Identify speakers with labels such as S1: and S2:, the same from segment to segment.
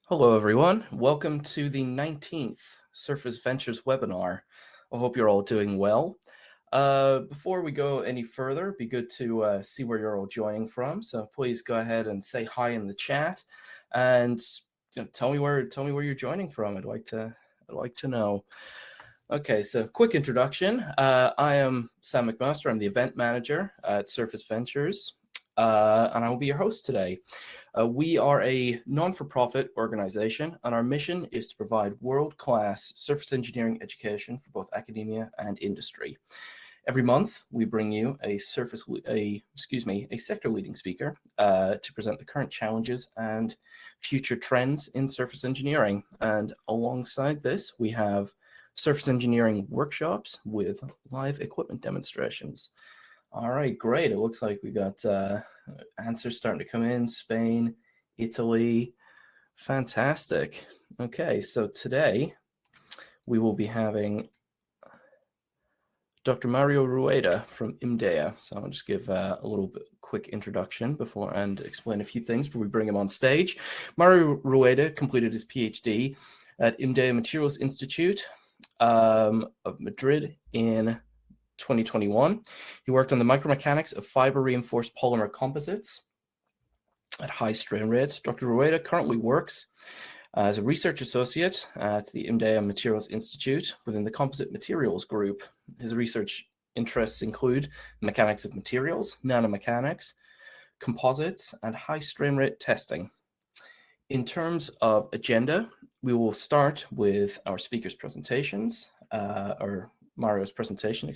S1: Hello, everyone. Welcome to the 19th Surface Ventures webinar. I hope you're all doing well. Before we go any further, it'd be good to see where you're all joining from. So please go ahead and say hi in the chat, and tell me where you're joining from. I'd like to know. Okay, so quick introduction. I am Sam McMaster. I'm the event manager at Surface Ventures, and I will be your host today. We are a non-for-profit organization, and our mission is to provide world-class surface engineering education for both academia and industry. Every month, we bring you a sector-leading speaker to present the current challenges and future trends in surface engineering. And alongside this, we have surface engineering workshops with live equipment demonstrations. All right, great. It looks like we got answers starting to come in. Spain, Italy. Fantastic. Okay, so today we will be having Dr. Mario Rueda from IMDEA. So I'll just give a little bit quick introduction before and explain a few things before we bring him on stage. Mario Rueda completed his PhD at IMDEA Materials Institute of Madrid in 2021. He worked on the micromechanics of fibre-reinforced polymer composites at high strain rates. Dr. Rueda currently works as a research associate at the IMDEA Materials Institute within the Composite Materials Group. His research interests include mechanics of materials, nanomechanics, composites, and high strain rate testing. In terms of agenda, we will start with our speakers' presentations, or Mario's presentation,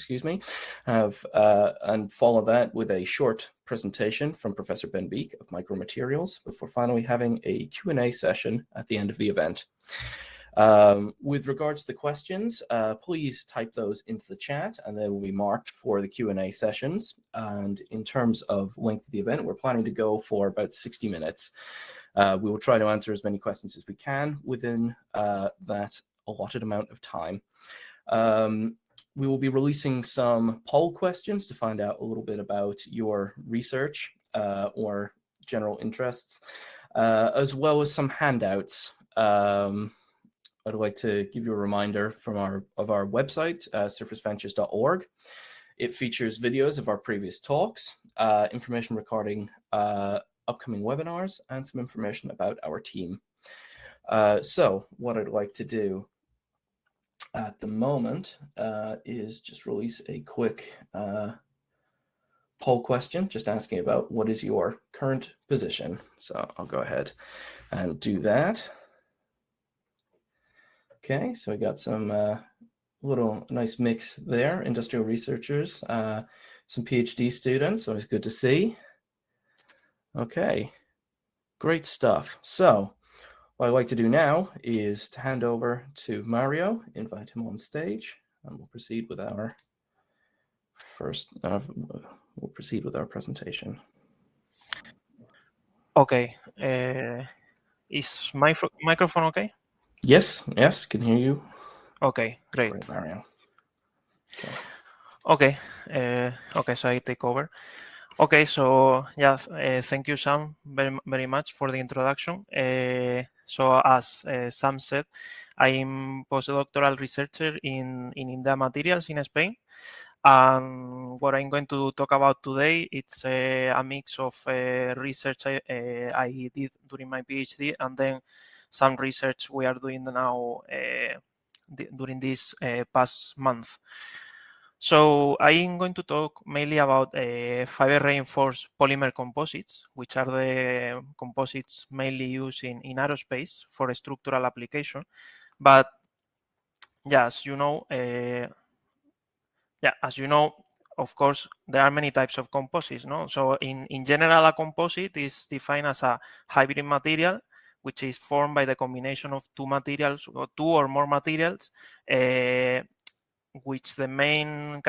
S1: and follow that with a short presentation from Professor Ben Beek of Micromaterials before finally having a Q&A session at the end of the event. With regards to the questions, please type those into the chat and they will be marked for the Q&A sessions. And in terms of length of the event, we're planning to go for about 60 minutes. We will try to answer as many questions as we can within that allotted amount of time. We will be releasing some poll questions to find out a little bit about your research or general interests, as well as some handouts. I'd like to give you a reminder of our website, surfaceventures.org. It features videos of our previous talks, information regarding upcoming webinars, and some information about our team. So what I'd like to do at the moment is just release a quick poll question, just asking about what is your current position. So I'll go ahead and do that. Okay, so I got some little nice mix there, industrial researchers, some PhD students, always good to see. Okay, great stuff. So what I'd like to do now is to hand over to Mario, invite him on stage, and we'll proceed with our presentation.
S2: Okay. Is my microphone okay?
S1: Yes, can hear you.
S2: Okay, great.
S1: Great, Mario.
S2: Okay, so I take over. Okay, so yeah, thank you, Sam, very much for the introduction. So as Sam said, I'm postdoctoral researcher in IMDEA Materials in Spain. And what I'm going to talk about today, it's a mix of research I did during my PhD and then some research we are doing now during this past month. So I'm going to talk mainly about fibre-reinforced polymer composites, which are the composites mainly used in aerospace for a structural application. But yeah, as you know, of course, there are many types of composites. No, so in general, a composite is defined as a hybrid material which is formed by the combination of two materials or two or more materials. Which the main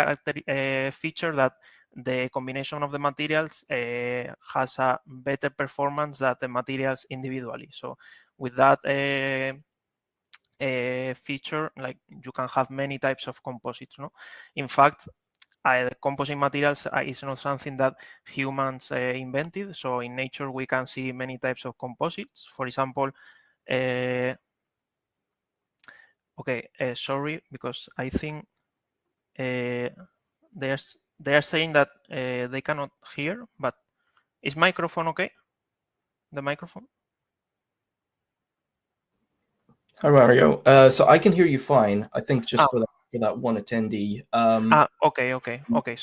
S2: feature that the combination of the materials has a better performance than the materials individually. So with that feature, like you can have many types of composites. No, in fact, composite materials is not something that humans invented. So in nature we can see many types of composites. For example, Okay, sorry, because I think they are saying that they cannot hear, but is microphone okay? The microphone?
S1: Hi, Mario. So I can hear you fine. I think just for that one attendee.
S2: Okay.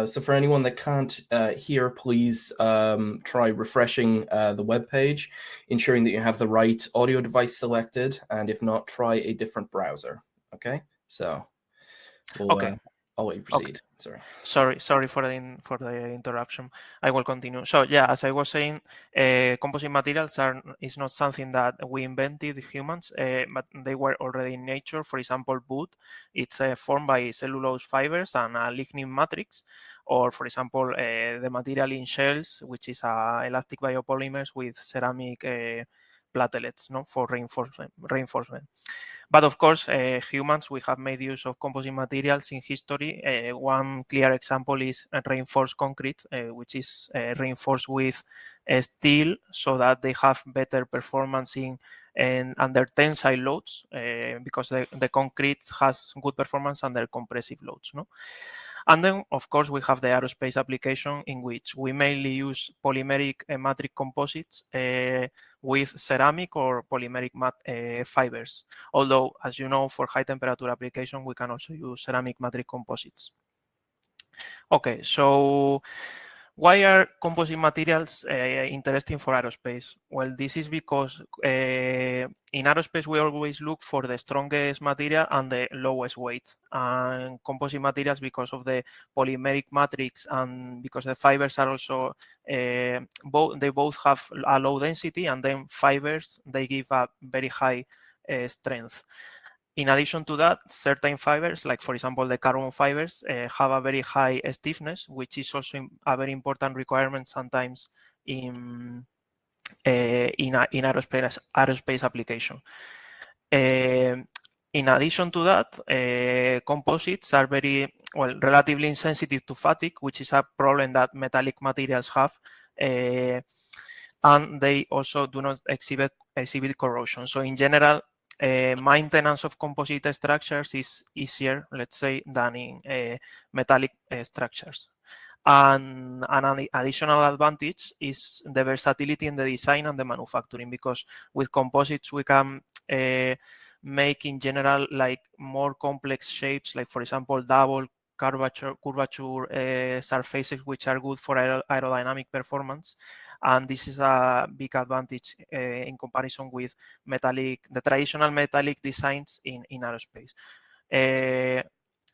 S1: So for anyone that can't hear, please try refreshing the web page, ensuring that you have the right audio device selected, and if not, try a different browser. Okay, so I'll let you proceed.
S2: Sorry for the interruption. I will continue. So yeah, as I was saying, composite materials is not something that we invented, humans, but they were already in nature. For example, wood, it's formed by cellulose fibers and a lignin matrix, or for example, the material in shells, which is elastic biopolymers with ceramic platelets, no, for reinforcement. But of course, humans, we have made use of composite materials in history. One clear example is reinforced concrete, which is reinforced with steel so that they have better performance under tensile loads, because the concrete has good performance under compressive loads. No? And then, of course, we have the aerospace application in which we mainly use polymeric matrix composites with ceramic or polymeric fibers. Although, as you know, for high temperature application, we can also use ceramic matrix composites. Okay, so why are composite materials interesting for aerospace? Well, this is because in aerospace we always look for the strongest material and the lowest weight. And composite materials, because of the polymeric matrix and because the fibers are also they both have a low density, and then fibers, they give a very high strength. In addition to that, certain fibers, like for example the carbon fibers, have a very high stiffness, which is also a very important requirement sometimes in aerospace application. In addition to that, composites are relatively insensitive to fatigue, which is a problem that metallic materials have. And they also do not exhibit corrosion. So in general, maintenance of composite structures is easier, let's say, than in metallic structures. And an additional advantage is the versatility in the design and the manufacturing, because with composites we can make in general like more complex shapes, like for example double curvature surfaces, which are good for aerodynamic performance. And this is a big advantage in comparison with the traditional metallic designs in aerospace.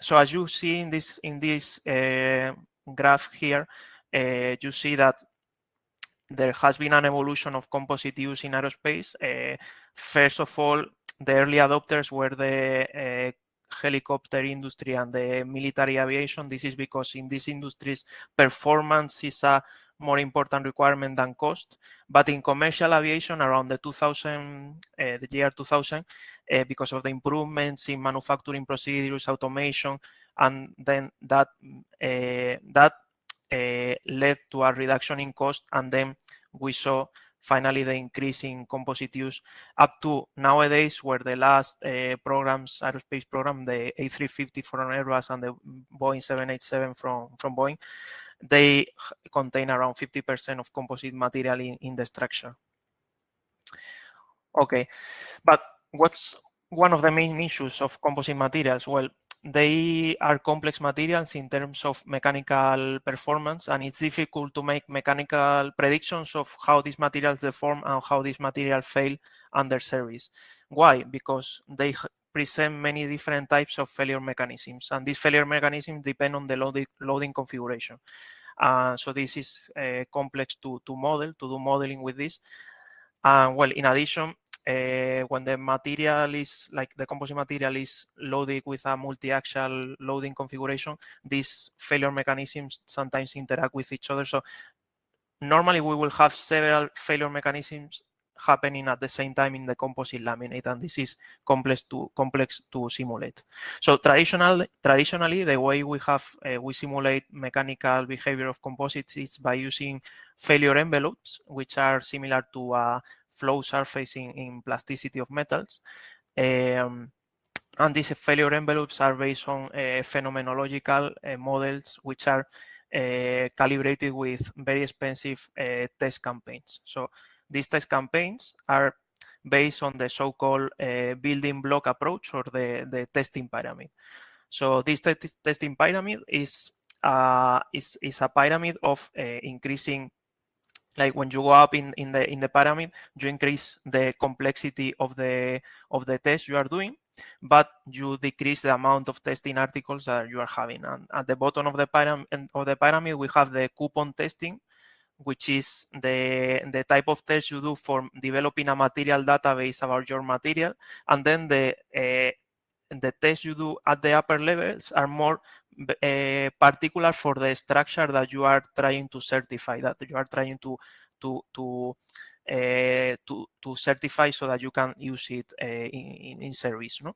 S2: So as you see in this graph here, you see that there has been an evolution of composite use in aerospace. First of all, the early adopters were the helicopter industry and the military aviation. This is because in these industries, performance is a more important requirement than cost. But in commercial aviation, around the year 2000, because of the improvements in manufacturing procedures, automation, and then that led to a reduction in cost, and then we saw finally the increase in composite use up to nowadays, where the last aerospace program, the A350 from Airbus and the Boeing 787 from Boeing, they contain around 50% of composite material in the structure. Okay, but what's one of the main issues of composite materials? Well, they are complex materials in terms of mechanical performance, and it's difficult to make mechanical predictions of how these materials deform and how these materials fail under service. Why? Because they present many different types of failure mechanisms, and these failure mechanisms depend on the loading configuration. So this is complex to model, to do modeling with this. Well, in addition, when the material is like the composite material is loaded with a multi-axial loading configuration, these failure mechanisms sometimes interact with each other. So normally we will have several failure mechanisms happening at the same time in the composite laminate, and this is complex to simulate. So traditionally, the way we simulate mechanical behavior of composites is by using failure envelopes, which are similar to a flow surface in plasticity of metals. And these failure envelopes are based on phenomenological models which are calibrated with very expensive test campaigns. So these test campaigns are based on the so-called building block approach, or the testing pyramid. So this testing pyramid is a pyramid of increasing. Like when you go up in the pyramid, you increase the complexity of the test you are doing, but you decrease the amount of testing articles that you are having. And at the bottom of the pyramid, we have the coupon testing, which is the type of test you do for developing a material database about your material. And then the tests you do at the upper levels are more particular for the structure that you are trying to certify, that you are trying to certify, so that you can use it in service. No?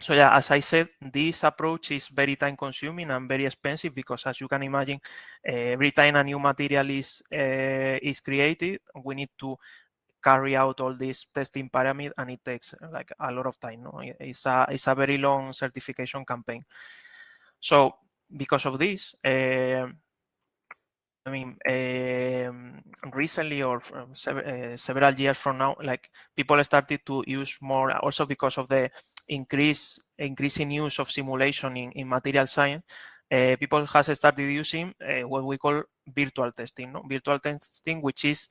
S2: So yeah, as I said, this approach is very time consuming and very expensive, because as you can imagine, every time a new material is created, we need to carry out all this testing pyramid, and it takes like a lot of time. No? It's a very long certification campaign. So because of this, I mean, recently, or several years from now, like people started to use more, also because of the increasing use of simulation in material science. People has started using what we call virtual testing. No? Virtual testing, which is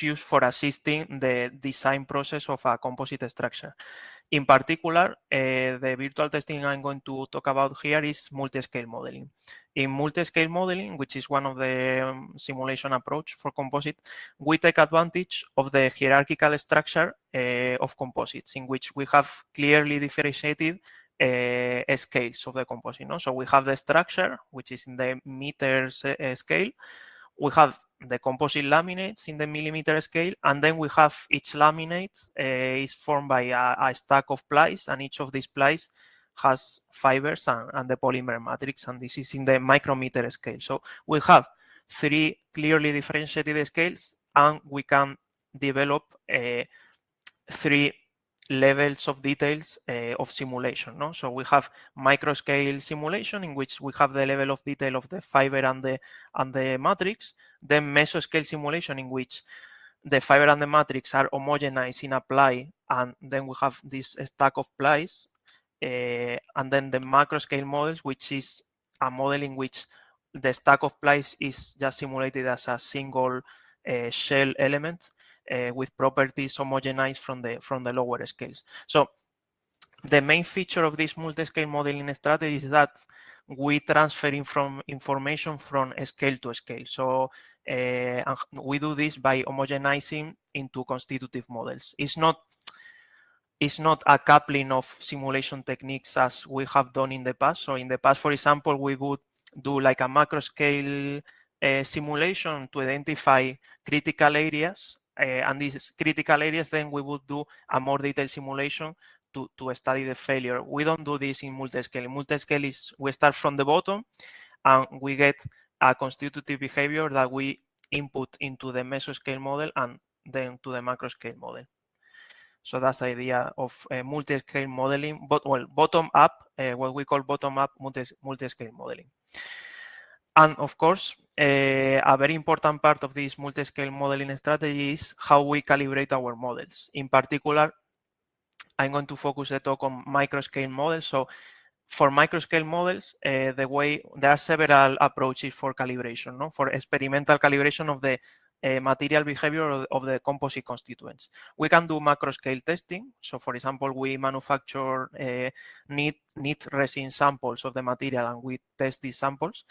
S2: used for assisting the design process of a composite structure. In particular, the virtual testing I'm going to talk about here is multiscale modeling. In multiscale modeling, which is one of the simulation approach for composite, we take advantage of the hierarchical structure of composites, in which we have clearly differentiated scales of the composite. No? So we have the structure, which is in the meters scale. We have the composite laminates in the millimeter scale, and then we have each laminate is formed by a stack of plies, and each of these plies has fibers and the polymer matrix, and this is in the micrometer scale. So we have 3 clearly differentiated scales, and we can develop 3 levels of details of simulation. No? So we have microscale simulation, in which we have the level of detail of the fiber and the matrix. Then mesoscale simulation, in which the fiber and the matrix are homogenized in a ply, and then we have this stack of plies. And then the macroscale models, which is a model in which the stack of plies is just simulated as a single shell element with properties homogenized from the lower scales. So the main feature of this multi-scale modeling strategy is that we transfer information from scale to scale. So and we do this by homogenizing into constitutive models. It's not a coupling of simulation techniques as we have done in the past. So in the past, for example, we would do like a macro scale simulation to identify critical areas, and these critical areas, then we would do a more detailed simulation to study the failure. We don't do this in multiscale. In multiscale is we start from the bottom, and we get a constitutive behavior that we input into the mesoscale model and then to the macro scale model. So that's the idea of multi-scale modeling, but bottom up, what we call bottom up multi-scale modeling. And of course, a very important part of this multi-scale modeling strategy is how we calibrate our models. In particular, I'm going to focus the talk on microscale models. So for microscale models, there are several approaches for calibration. No? For experimental calibration of the material behavior of the composite constituents. We can do macro scale testing. So for example, we manufacture neat resin samples of the material, and we test these samples.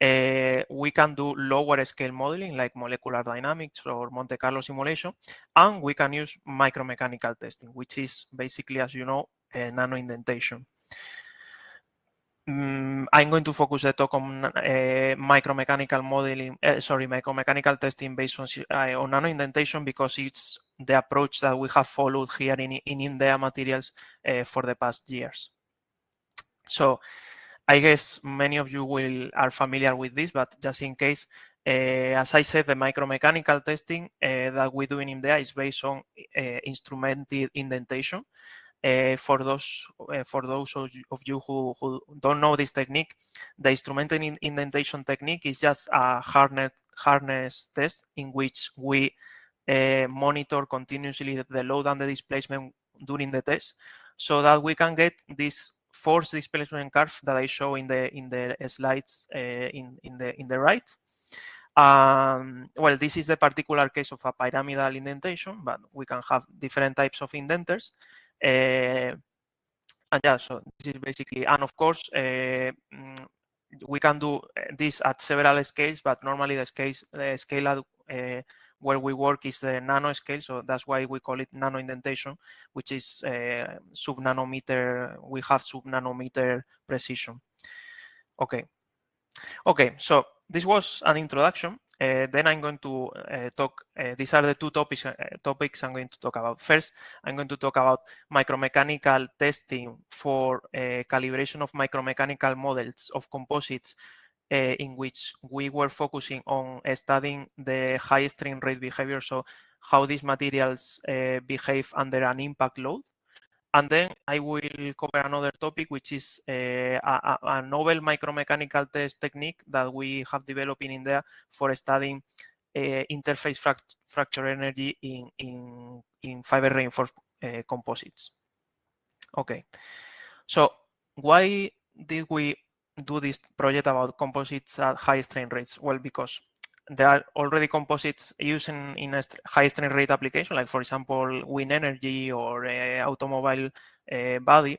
S2: We can do lower scale modeling like molecular dynamics or Monte Carlo simulation, and we can use micromechanical testing, which is basically, as you know, nanoindentation. I'm going to focus the talk on micromechanical modeling, micromechanical testing based on nanoindentation, because it's the approach that we have followed here in India materials for the past years. So I guess many of you are familiar with this, but just in case, As I said, the micromechanical testing that we're doing in there is based on instrumented indentation. For those of you who don't know this technique, the instrumented indentation technique is just a harness test in which we monitor continuously the load and the displacement during the test, so that we can get this force displacement curve that I show in the slides in the right. Well, this is the particular case of a pyramidal indentation, but we can have different types of indenters. And yeah, so this is basically, and of course, we can do this at several scales, but normally the scale at, where we work is the nanoscale, so that's why we call it nanoindentation, which is sub-nanometer. We have sub-nanometer precision. Okay, so this was an introduction. Then I'm going to talk, these are the two topics I'm going to talk about. First, I'm going to talk about micromechanical testing for calibration of micromechanical models of composites, in which we were focusing on studying the high strain rate behavior, so how these materials behave under an impact load. And then I will cover another topic, which is a novel micromechanical test technique that we have developed in India for studying interface fracture energy in fibre-reinforced composites. Okay, so why did we do this project about composites at high strain rates? Well, because there are already composites used in a high strain rate application, like for example, wind energy or automobile body.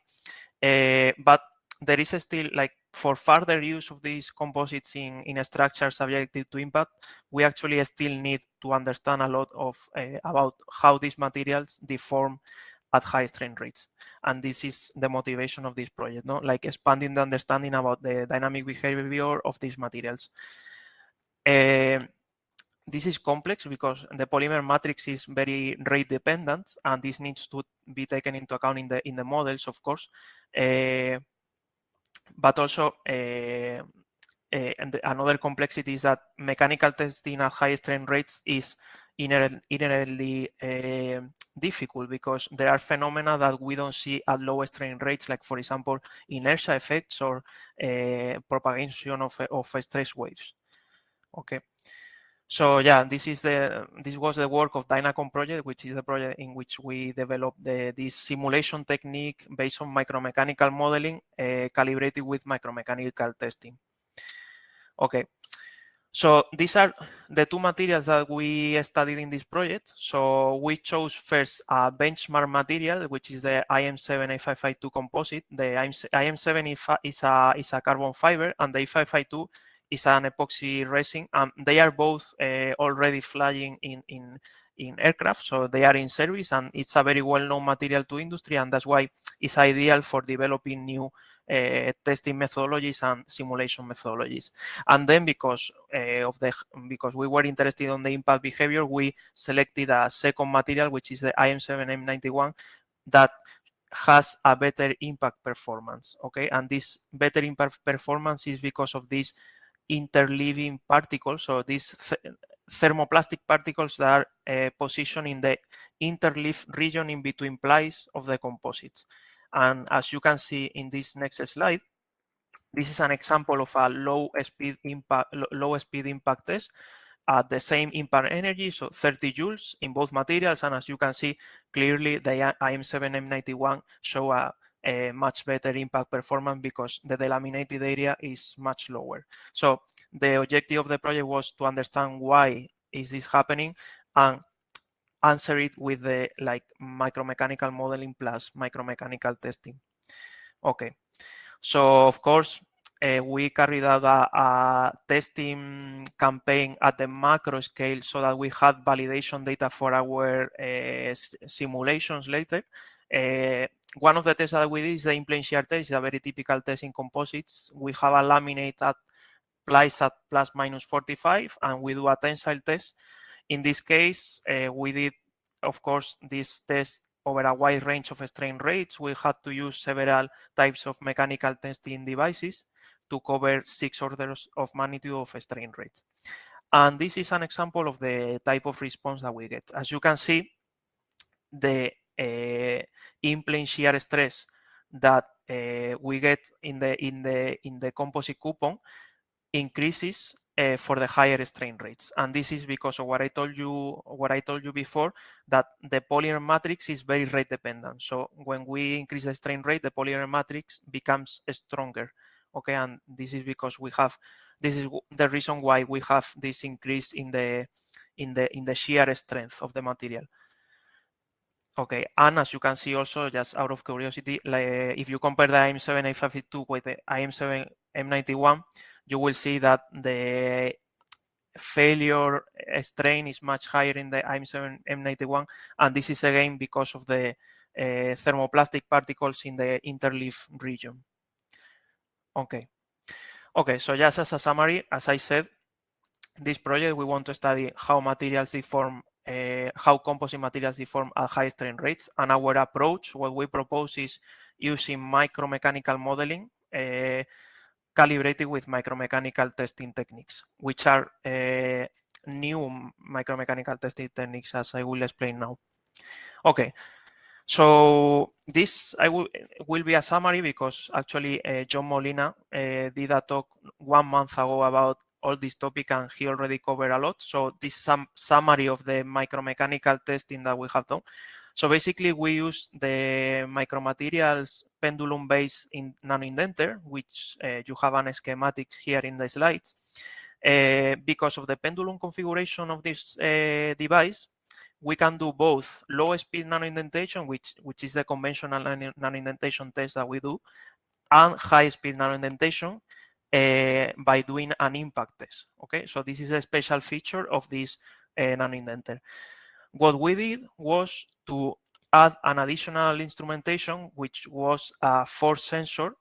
S2: But there is still, like, for further use of these composites in structures subjected to impact, we actually still need to understand a lot of about how these materials deform at high strain rates. And this is the motivation of this project, no? Like expanding the understanding about the dynamic behavior of these materials. This is complex because the polymer matrix is very rate dependent, and this needs to be taken into account in the models, of course. But also, and another complexity is that mechanical testing at high strain rates is inherently difficult, because there are phenomena that we don't see at low strain rates, like for example inertia effects or propagation of stress waves. Okay, so yeah, this was the work of Dynacom project, which is the project in which we developed this simulation technique based on micromechanical modeling calibrated with micromechanical testing. Okay, so these are the two materials that we studied in this project. So we chose first a benchmark material, which is the IM7A552 composite. The IM7 is a carbon fiber, and the A552 is an epoxy resin. They are both already flying in aircraft, so they are in service, and it's a very well-known material to industry, and that's why it's ideal for developing new testing methodologies and simulation methodologies. And then because we were interested on the impact behavior, we selected a second material, which is the IM7M91, that has a better impact performance. Okay, and this better impact performance is because of these interleaving particles, so these thermoplastic particles that are positioned in the interleaf region in between plies of the composites. And as you can see in this next slide, this is an example of a low speed impact test at the same impact energy, so 30 joules in both materials. And as you can see clearly, the IM7M91 show a much better impact performance because the delaminated area is much lower. So the objective of the project was to understand why is this happening and answer it with the micromechanical modeling plus micromechanical testing. Okay, so of course we carried out a testing campaign at the macro scale so that we had validation data for our simulations later. One of the tests that we did is the in-plane shear test. It's a very typical test in composites. We have a laminate at plies at plus minus 45, and we do a tensile test. In this case, we did, of course, this test over a wide range of strain rates. We had to use several types of mechanical testing devices to cover 6 orders of magnitude of strain rates. And this is an example of the type of response that we get. As you can see, the in-plane shear stress that we get in the composite coupon increases for the higher strain rates, and this is because of what I told you before, that the polymer matrix is very rate dependent. So when we increase the strain rate, the polymer matrix becomes stronger. Okay, and this is because this is the reason why we have this increase in the shear strength of the material. Okay, and as you can see also, just out of curiosity, like, if you compare the IM7-852 with the IM7-M91, you will see that the failure strain is much higher in the IM7-M91, and this is again because of the thermoplastic particles in the interleaf region. Okay, so just as a summary, as I said, this project we want to study how materials deform, how composite materials deform at high strain rates, and our approach, what we propose, is using micromechanical modeling calibrated with micromechanical testing techniques, which are new micromechanical testing techniques, as I will explain now. Okay, so this will be a summary, because actually John Molina did a talk 1 month ago about all this topic, and he already covered a lot. So this is some summary of the micromechanical testing that we have done. So basically we use the micromaterials pendulum base in nanoindenter, which you have an schematic here in the slides. Because of the pendulum configuration of this device, we can do both low speed nanoindentation, which is the conventional nanoindentation test that we do, and high speed nanoindentation by doing an impact test. Okay, so this is a special feature of this nanoindenter. What we did was to add an additional instrumentation, which was a force sensor,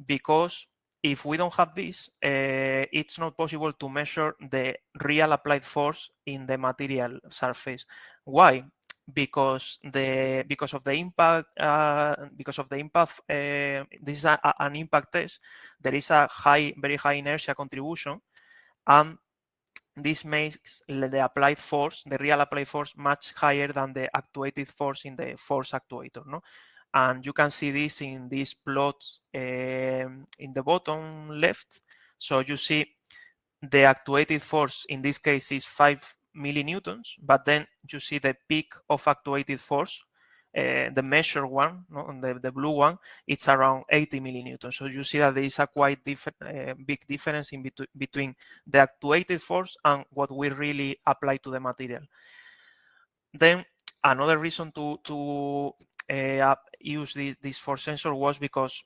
S2: because if we don't have this, it's not possible to measure the real applied force in the material surface. Why? Because of the impact, this is an impact test. There is a very high inertia contribution, and this makes the applied force, the real applied force, much higher than the actuated force in the force actuator. No? And you can see this in these plots in the bottom left. So you see the actuated force in this case is 5 millinewtons, but then you see the peak of actuated force, the measured one, no, the blue one, it's around 80 millinewtons. So you see that there is a quite big difference in between the actuated force and what we really apply to the material. Then another reason to use this force sensor was because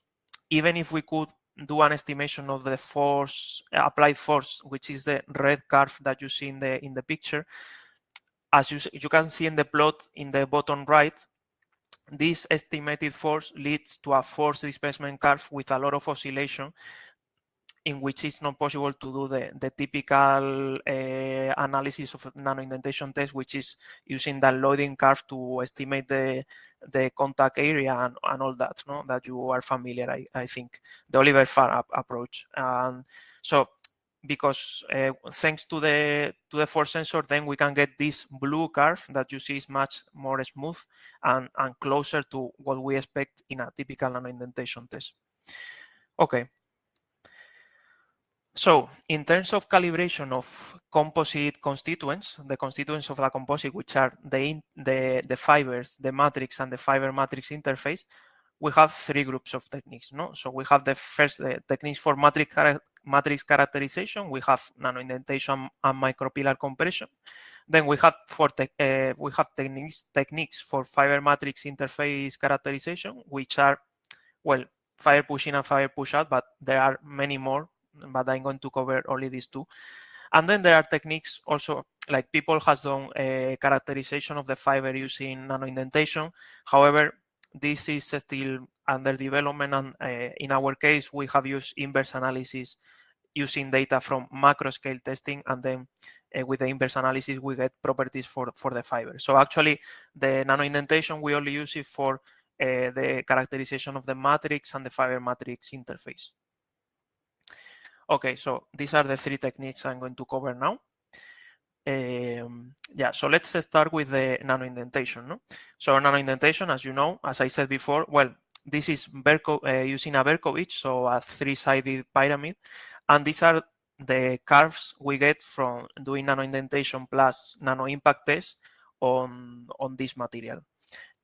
S2: even if we could do an estimation of the force, applied force, which is the red curve that you see in the picture, as you can see in the plot in the bottom right, this estimated force leads to a force displacement curve with a lot of oscillation, in which it's not possible to do the typical analysis of nanoindentation test, which is using the loading curve to estimate the contact area and all that, no? That you are familiar, I think, the Oliver Farr approach. And so, because thanks to the force sensor, then we can get this blue curve that you see is much more smooth and closer to what we expect in a typical nanoindentation test. Okay. So in terms of calibration of composite constituents, the constituents of the composite, which are the fibers, the matrix, and the fibre-matrix interface, we have 3 groups of techniques. No, so we have the first techniques for matrix characterization. We have nanoindentation and micropillar compression. Then we have techniques for fibre-matrix interface characterization, which are, well, fiber push-in and fiber push-out, but there are many more, but I'm going to cover only these 2. And then there are techniques also, like people has done a characterization of the fiber using nanoindentation. However, this is still under development, and in our case, we have used inverse analysis using data from macroscale testing, and then with the inverse analysis, we get properties for the fiber. So actually, the nanoindentation, we only use it for the characterization of the matrix and the fiber-matrix interface. Okay, so these are the 3 techniques I'm going to cover now. Yeah, so let's start with the nanoindentation. No? So nanoindentation, as you know, as I said before, well, this is using a Berkovich, so a three-sided pyramid, and these are the curves we get from doing nanoindentation plus nano impact test on this material.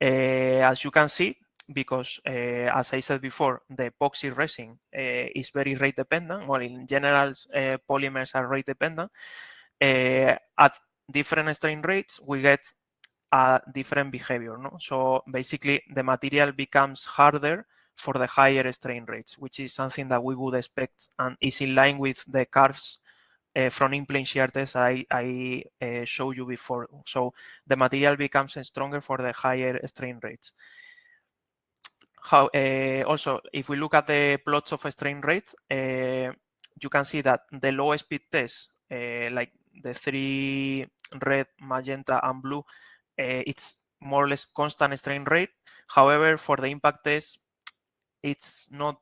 S2: As you can see, because as I said before, the epoxy resin is very rate dependent. Well, in general, polymers are rate dependent. At different strain rates, we get a different behavior. No? So basically, the material becomes harder for the higher strain rates, which is something that we would expect and is in line with the curves from in-plane shear test I showed you before. So the material becomes stronger for the higher strain rates. Also, if we look at the plots of strain rates, you can see that the low speed test, like the three red, magenta, and blue, it's more or less constant strain rate. However, for the impact test, it's not.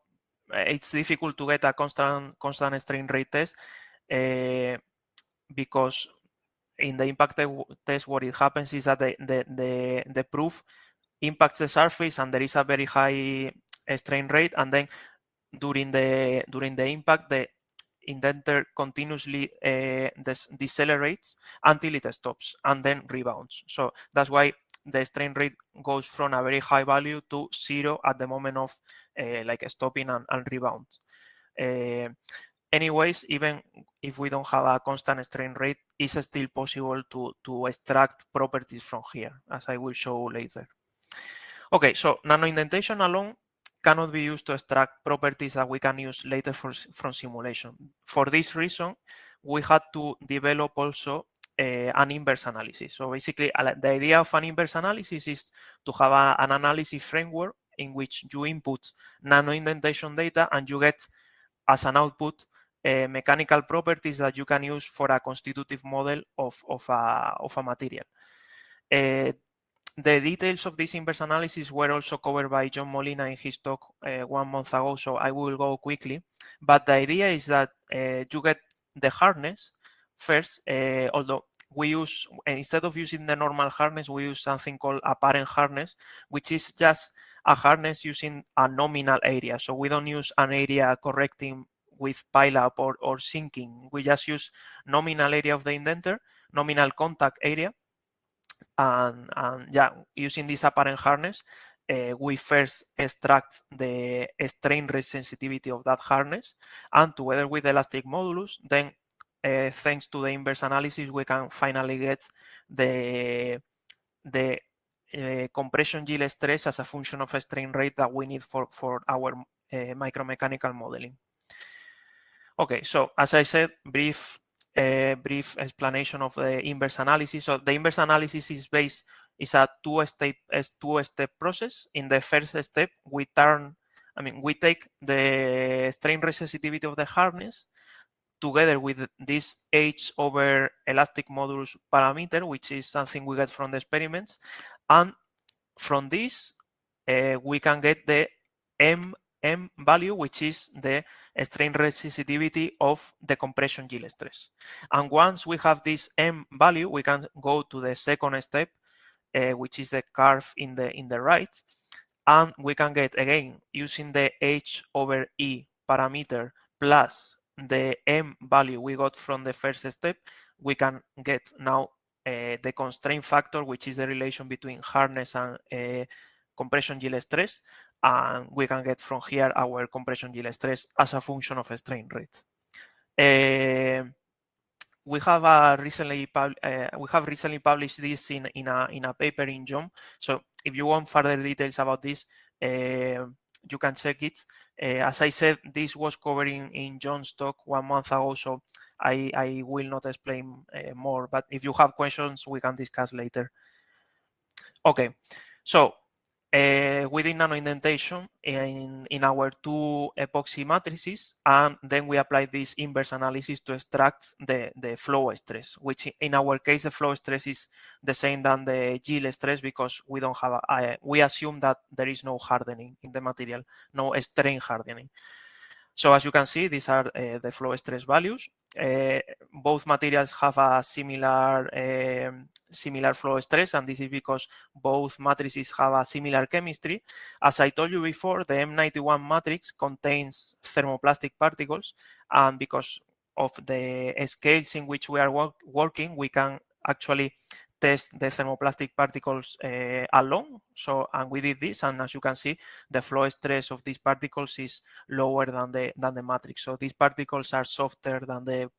S2: It's difficult to get a constant strain rate test because in the impact test, what it happens is that the proof impacts the surface and there is a very high strain rate, and then during the impact, the indenter continuously decelerates until it stops and then rebounds. So that's why the strain rate goes from a very high value to 0 at the moment of like stopping and rebound. Anyways, even if we don't have a constant strain rate, it's still possible to extract properties from here, as I will show later. Okay, so nanoindentation alone cannot be used to extract properties that we can use later from simulation. For this reason, we had to develop also an inverse analysis. So basically, the idea of an inverse analysis is to have an analysis framework in which you input nanoindentation data and you get as an output mechanical properties that you can use for a constitutive model of a material. The details of this inverse analysis were also covered by John Molina in his talk 1 month ago, so I will go quickly. But the idea is that you get the hardness first, although we use, instead of using the normal hardness, we use something called apparent hardness, which is just a hardness using a nominal area. So we don't use an area correcting with pile-up or sinking. We just use nominal area of the indenter, nominal contact area. And yeah, using this apparent hardness, we first extract the strain rate sensitivity of that hardness, and together with the elastic modulus, then thanks to the inverse analysis, we can finally get the compression yield stress as a function of a strain rate that we need for our micromechanical modeling. Okay, so as I said, brief explanation of the inverse analysis. So the inverse analysis is a two-step process. In the first step, we take the strain rate sensitivity of the hardness together with this H over elastic modulus parameter, which is something we get from the experiments, and from this we can get the M value, which is the strain rate sensitivity of the compression yield stress. And once we have this M value, we can go to the second step, which is the curve in the right, and we can get, again, using the H over E parameter plus the M value we got from the first step, we can get now the constraint factor, which is the relation between hardness and compression yield stress, and we can get from here our compression yield stress as a function of a strain rate. We have recently published this in a paper in JOM. So if you want further details about this, you can check it. As I said, this was covered in John's talk 1 month ago, so I will not explain more. But if you have questions, we can discuss later. Okay, so within nanoindentation in our two epoxy matrices, and then we apply this inverse analysis to extract the flow stress, which in our case the flow stress is the same than the yield stress because we don't have we assume that there is no hardening in the material, no strain hardening. So as you can see, these are the flow stress values. Both materials have a similar flow stress, and this is because both matrices have a similar chemistry. As I told you before, the M91 matrix contains thermoplastic particles, and because of the scales in which we are working, we can actually test the thermoplastic particles alone. So, and we did this, and as you can see, the flow stress of these particles is lower than the matrix. So these particles are softer than the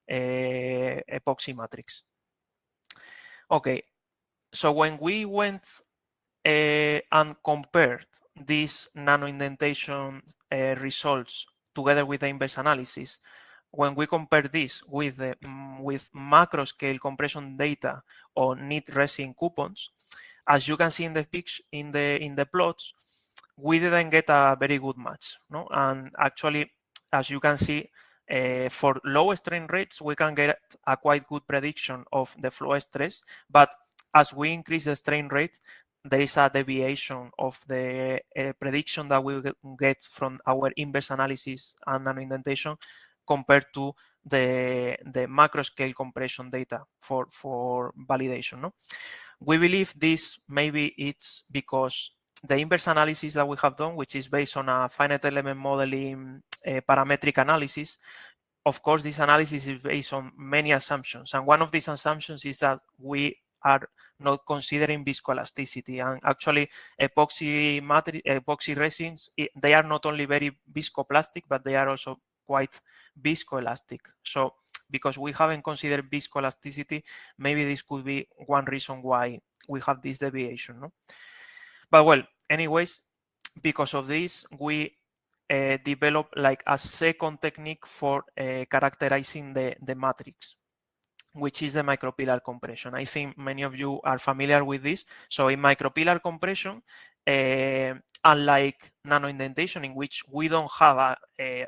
S2: epoxy matrix. Okay, so when we went and compared these nanoindentation results together with the inverse analysis, when we compare this with macro scale compression data on neat resin coupons, as you can see in the picture in the plots, we didn't get a very good match, no? And actually, as you can see, for low strain rates, we can get a quite good prediction of the flow stress, but as we increase the strain rate, there is a deviation of the prediction that we get from our inverse analysis and nanoindentation compared to the macro scale compression data for validation. No? We believe this maybe it's because the inverse analysis that we have done, which is based on a finite element modeling parametric analysis, of course, this analysis is based on many assumptions. And one of these assumptions is that we are not considering viscoelasticity. And actually, epoxy resins, they are not only very viscoplastic, but they are also quite viscoelastic. So because we haven't considered viscoelasticity, maybe this could be one reason why we have this deviation. No? But well, anyways, because of this, we develop like a second technique for characterizing the matrix, which is the micropillar compression. I think many of you are familiar with this. So in micropillar compression, unlike nanoindentation, in which we don't have a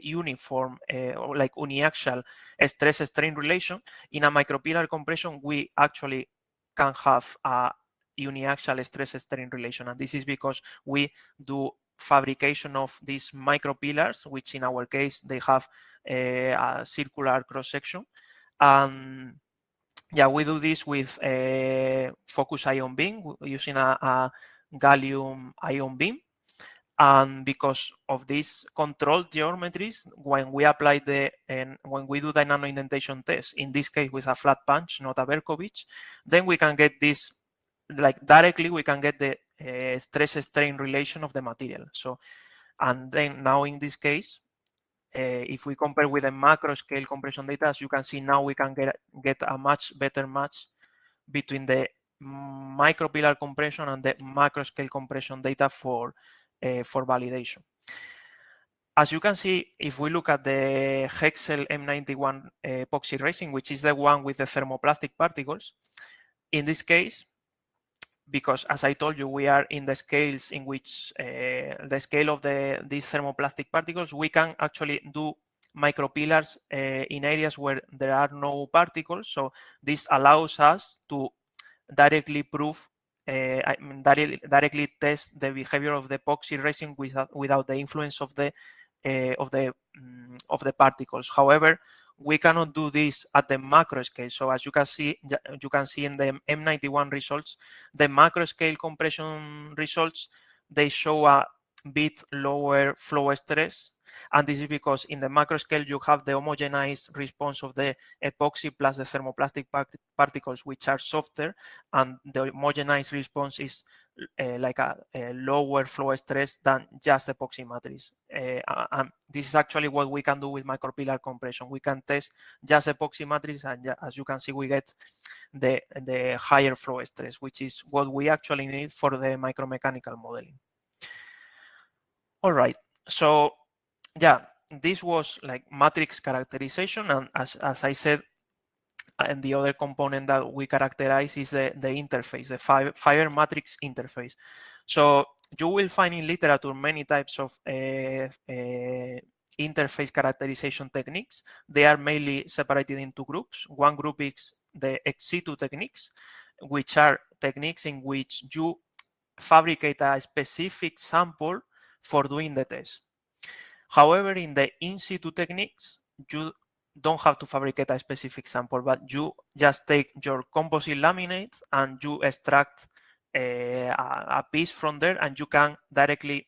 S2: uniform or like uniaxial stress-strain relation, in a micropillar compression, we actually can have a uniaxial stress-strain relation. And this is because we do fabrication of these micropillars, which in our case, they have a circular cross-section. Yeah, we do this with a focus ion beam using a gallium ion beam. And because of these controlled geometries, when we apply when we do the nanoindentation test, in this case with a flat punch, not a Berkovich, then we can get this, like directly we can get the stress-strain relation of the material. So, and then now in this case, if we compare with the macro scale compression data, as you can see now, we can get a much better match between the micropillar compression and the macro scale compression data for validation. As you can see, if we look at the Hexel M91 epoxy resin, which is the one with the thermoplastic particles, in this case, because as I told you, we are in the scales in which the scale of these thermoplastic particles, we can actually do micropillars in areas where there are no particles. So this allows us to directly prove, directly test the behavior of the epoxy resin without the influence of the particles. However, we cannot do this at the macro scale. So as you can see in the M91 results, the macro scale compression results, they show a bit lower flow stress. And this is because in the macro scale, you have the homogenized response of the epoxy plus the thermoplastic particles, which are softer, and the homogenized response is like a lower flow stress than just epoxy matrix. And this is actually what we can do with micropillar compression. We can test just epoxy matrix, and as you can see, we get the higher flow stress, which is what we actually need for the micromechanical modeling. All right, so yeah, this was like matrix characterization, and as I said, and the other component that we characterize is the interface, the fibre-matrix interface. So you will find in literature many types of interface characterization techniques. They are mainly separated into groups. One group is the situ techniques, which are techniques in which you fabricate a specific sample for doing the test. However, in the in situ techniques, you don't have to fabricate a specific sample, but you just take your composite laminate and you extract a piece from there, and you can directly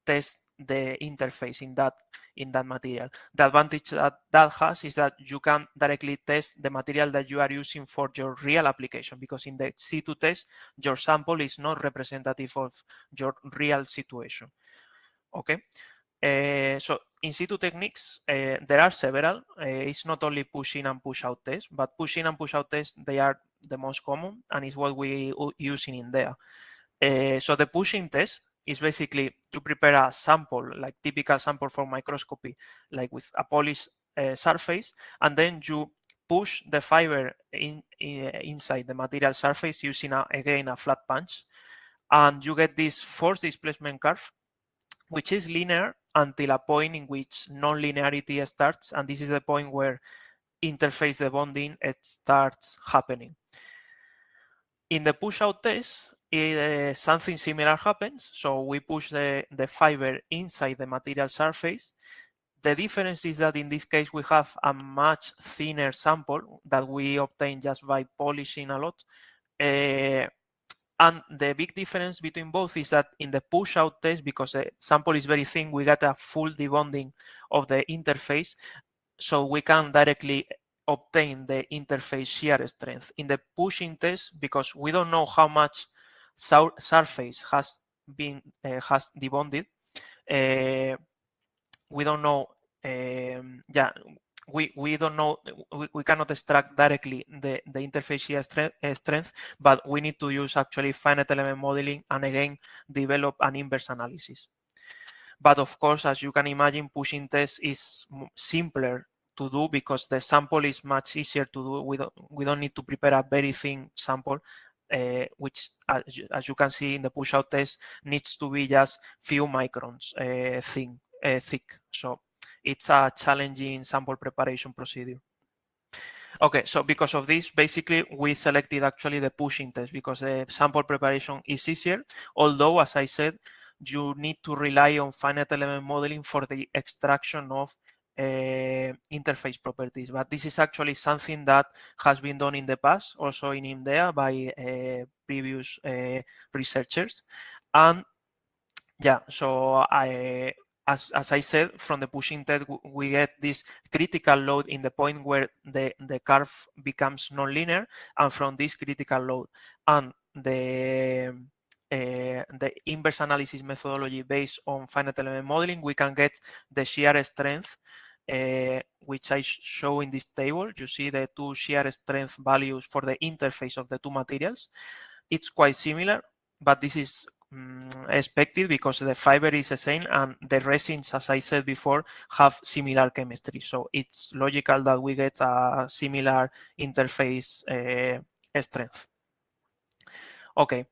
S2: test the interface in that material. The advantage that has is that you can directly test the material that you are using for your real application, because in the situ test, your sample is not representative of your real situation. Okay. So in situ techniques, there are several. It's not only push in and push out tests, but push in and push out tests, they are the most common, and is what we use in India. So the pushing test is basically to prepare a sample, like typical sample for microscopy, like with a polished surface, and then you push the fiber inside the material surface using again a flat punch, and you get this force displacement curve, which is linear until a point in which non-linearity starts, and this is the point where interface debonding starts happening. In the push-out test, something similar happens. So we push the fiber inside the material surface. The difference is that in this case, we have a much thinner sample that we obtain just by polishing a lot. And the big difference between both is that in the push-out test, because the sample is very thin, we get a full debonding of the interface, so we can directly obtain the interface shear strength. In the pushing test, because we don't know how much surface has been has debonded, we don't know. We don't know. We cannot extract directly the interface shear strength, but we need to use actually finite element modeling and again develop an inverse analysis. But of course, as you can imagine, pushing test is simpler to do because the sample is much easier to do. We don't need to prepare a very thin sample, which, as you can see in the push-out test, needs to be just few microns thick. So it's a challenging sample preparation procedure. Okay, so because of this, basically we selected actually the pushing test because the sample preparation is easier, although, as I said, you need to rely on finite element modeling for the extraction of interface properties. But this is actually something that has been done in the past, also in India by previous researchers. And yeah, so as I said, from the pushing test, we get this critical load in the point where the curve becomes nonlinear, and from this critical load and the inverse analysis methodology based on finite element modeling, we can get the shear strength, which I show in this table. You see the two shear strength values for the interface of the two materials. It's quite similar, but this is expected because the fiber is the same and the resins, as I said before, have similar chemistry. So it's logical that we get a similar interface strength. Okay.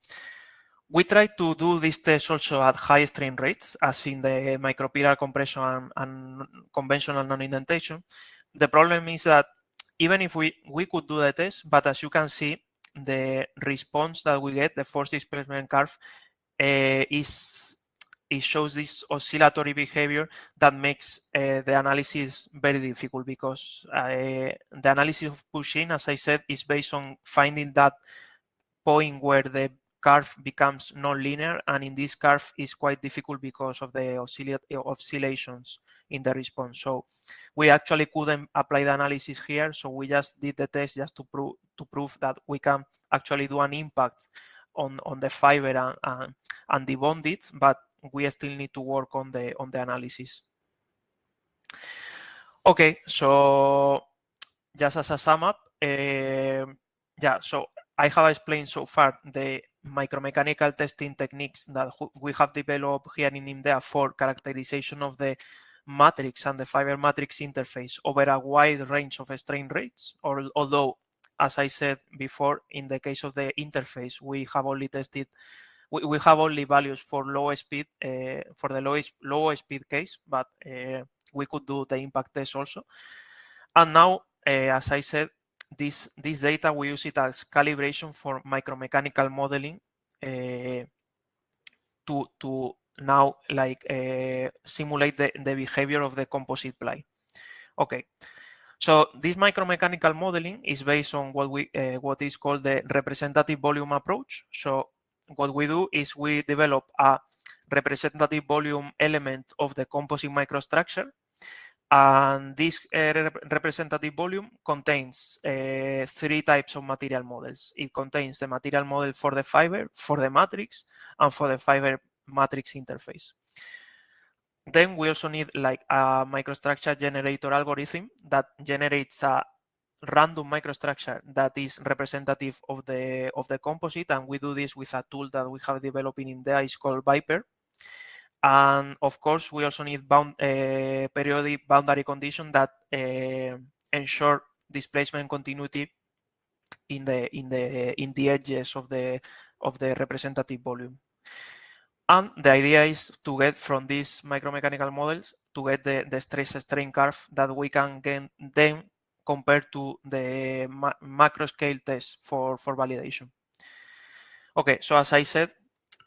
S2: We try to do this test also at high strain rates, as in the micropillar compression and conventional non-indentation. The problem is that even if we could do the test, but as you can see, the response that we get, the force displacement curve, it shows this oscillatory behavior that makes the analysis very difficult because the analysis of push-in, as I said, is based on finding that point where the curve becomes non-linear, and in this curve is quite difficult because of the oscillations in the response. So we actually couldn't apply the analysis here, so we just did the test just to prove that we can actually do an impact on the fiber and debond it, but we still need to work on the analysis. Okay, so just as a sum up, yeah, so I have explained so far the micromechanical testing techniques that we have developed here in India for characterization of the matrix and the fibre-matrix interface over a wide range of strain rates, although, as I said before, in the case of the interface, we have only tested, we have only values for low speed, for the low speed case, but we could do the impact test also. And now, as I said, this data, we use it as calibration for micromechanical modeling to now like simulate the behavior of the composite ply. Okay, so this micromechanical modeling is based on what is called the representative volume approach. So what we do is we develop a representative volume element of the composite microstructure, and this representative volume contains three types of material models. It contains the material model for the fiber, for the matrix, and for the fiber-matrix interface. Then we also need like a microstructure generator algorithm that generates a random microstructure that is representative of the composite, and we do this with a tool that we have developed in India. It's called Viper. And of course, we also need periodic boundary condition that ensure displacement continuity in the edges of the representative volume. And the idea is to get from these micromechanical models to get the stress strain curve that we can then compare to the macro scale test for validation. Okay, so as I said,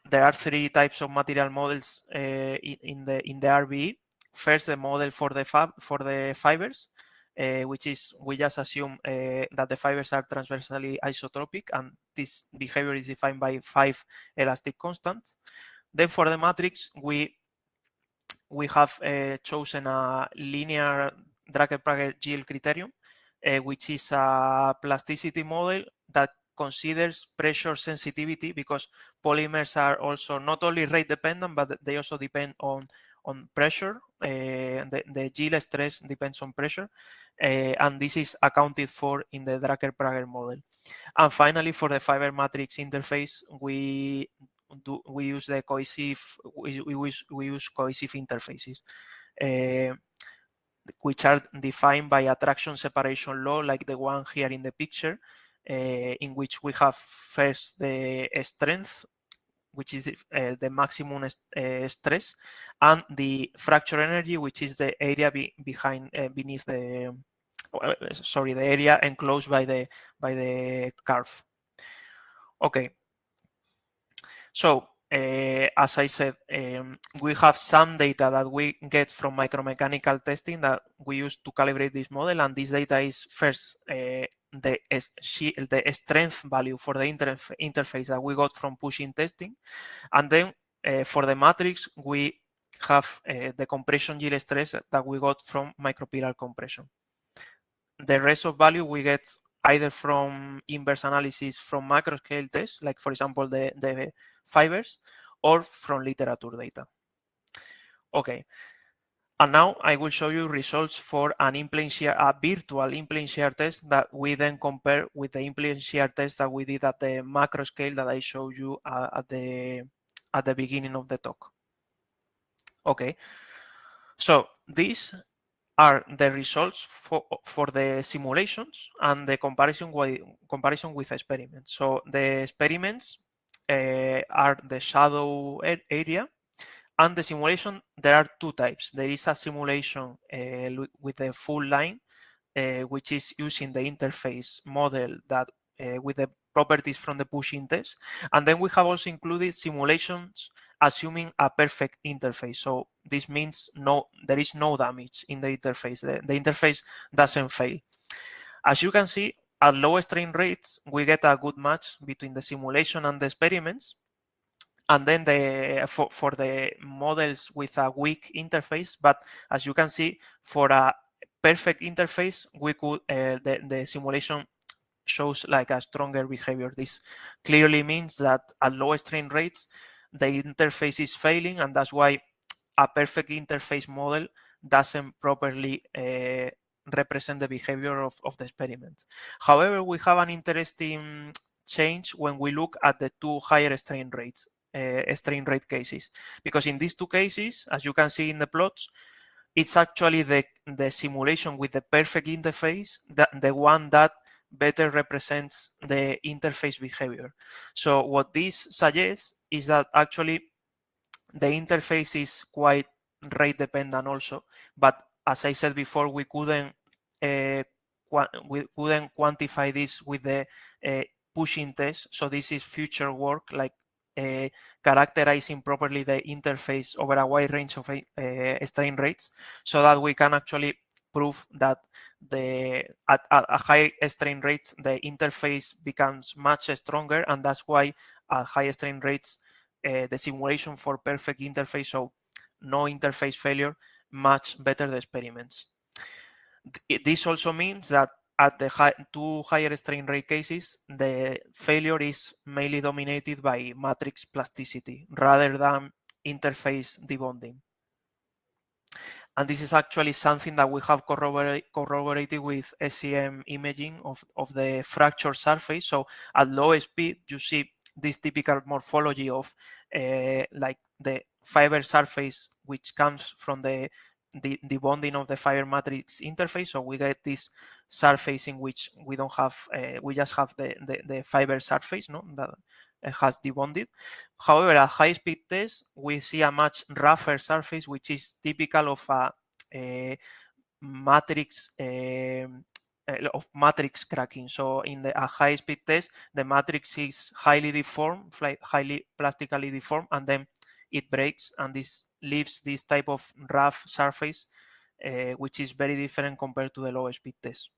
S2: there are three types of material models in the RBE. First, the model for the fibers, which is we just assume that the fibers are transversally isotropic, and this behavior is defined by 5 elastic constants. Then for the matrix, we have chosen a linear Drucker-Prager GL criterion, which is a plasticity model that considers pressure sensitivity, because polymers are also not only rate dependent, but they also depend on pressure. The GL stress depends on pressure, and this is accounted for in the Drucker-Prager model. And finally, for the fiber matrix interface, we use the cohesive interfaces, which are defined by attraction separation law, like the one here in the picture, in which we have first the strength, which is the maximum stress, and the fracture energy, which is the area beneath the the area enclosed by the curve. Okay. So as I said, we have some data that we get from micromechanical testing that we use to calibrate this model, and this data is first the strength value for the interface that we got from pushing testing, and then for the matrix we have the compression yield stress that we got from micropillar compression. The rest of value we get either from inverse analysis from macroscale tests, like for example the fibers, or from literature data. Okay, and now I will show you results for an in-plane shear, a virtual in-plane shear test that we then compare with the in-plane shear test that we did at the macro scale that I showed you at the beginning of the talk. Okay, so these are the results for the simulations and the comparison with experiments. So the experiments are the shadow area, and the simulation, there are two types. There is a simulation with the full line, which is using the interface model that with the properties from the pushing test. And then we have also included simulations assuming a perfect interface. So this means there is no damage in the interface. The interface doesn't fail. As you can see, at low strain rates, we get a good match between the simulation and the experiments. And then for the models with a weak interface, but as you can see, for a perfect interface, we could the simulation shows like a stronger behavior. This clearly means that at low strain rates, the interface is failing, and that's why a perfect interface model doesn't properly represent the behavior of the experiment. However, we have an interesting change when we look at the two higher strain rates. Strain rate cases, because in these two cases, as you can see in the plots, it's actually the simulation with the perfect interface, the one that better represents the interface behavior. So what this suggests is that actually the interface is quite rate dependent also, but as I said before, we couldn't quantify this with the pushing test. So this is future work, like characterizing properly the interface over a wide range of strain rates, so that we can actually prove that at a high strain rates the interface becomes much stronger, and that's why at high strain rates the simulation for perfect interface, so no interface failure, much better the experiments. This also means that at the two higher strain rate cases, the failure is mainly dominated by matrix plasticity rather than interface debonding. And this is actually something that we have corroborated with SEM imaging of the fracture surface. So at low speed, you see this typical morphology of like the fiber surface, which comes from the bonding of the fiber matrix interface. So we get this surface in which we don't have, we just have the fiber surface, no, that has debonded. However, at high speed test, we see a much rougher surface, which is typical of a matrix of matrix cracking. So in the high speed test, the matrix is highly deformed, highly plastically deformed, and then it breaks, and this leaves this type of rough surface, which is very different compared to the low speed test.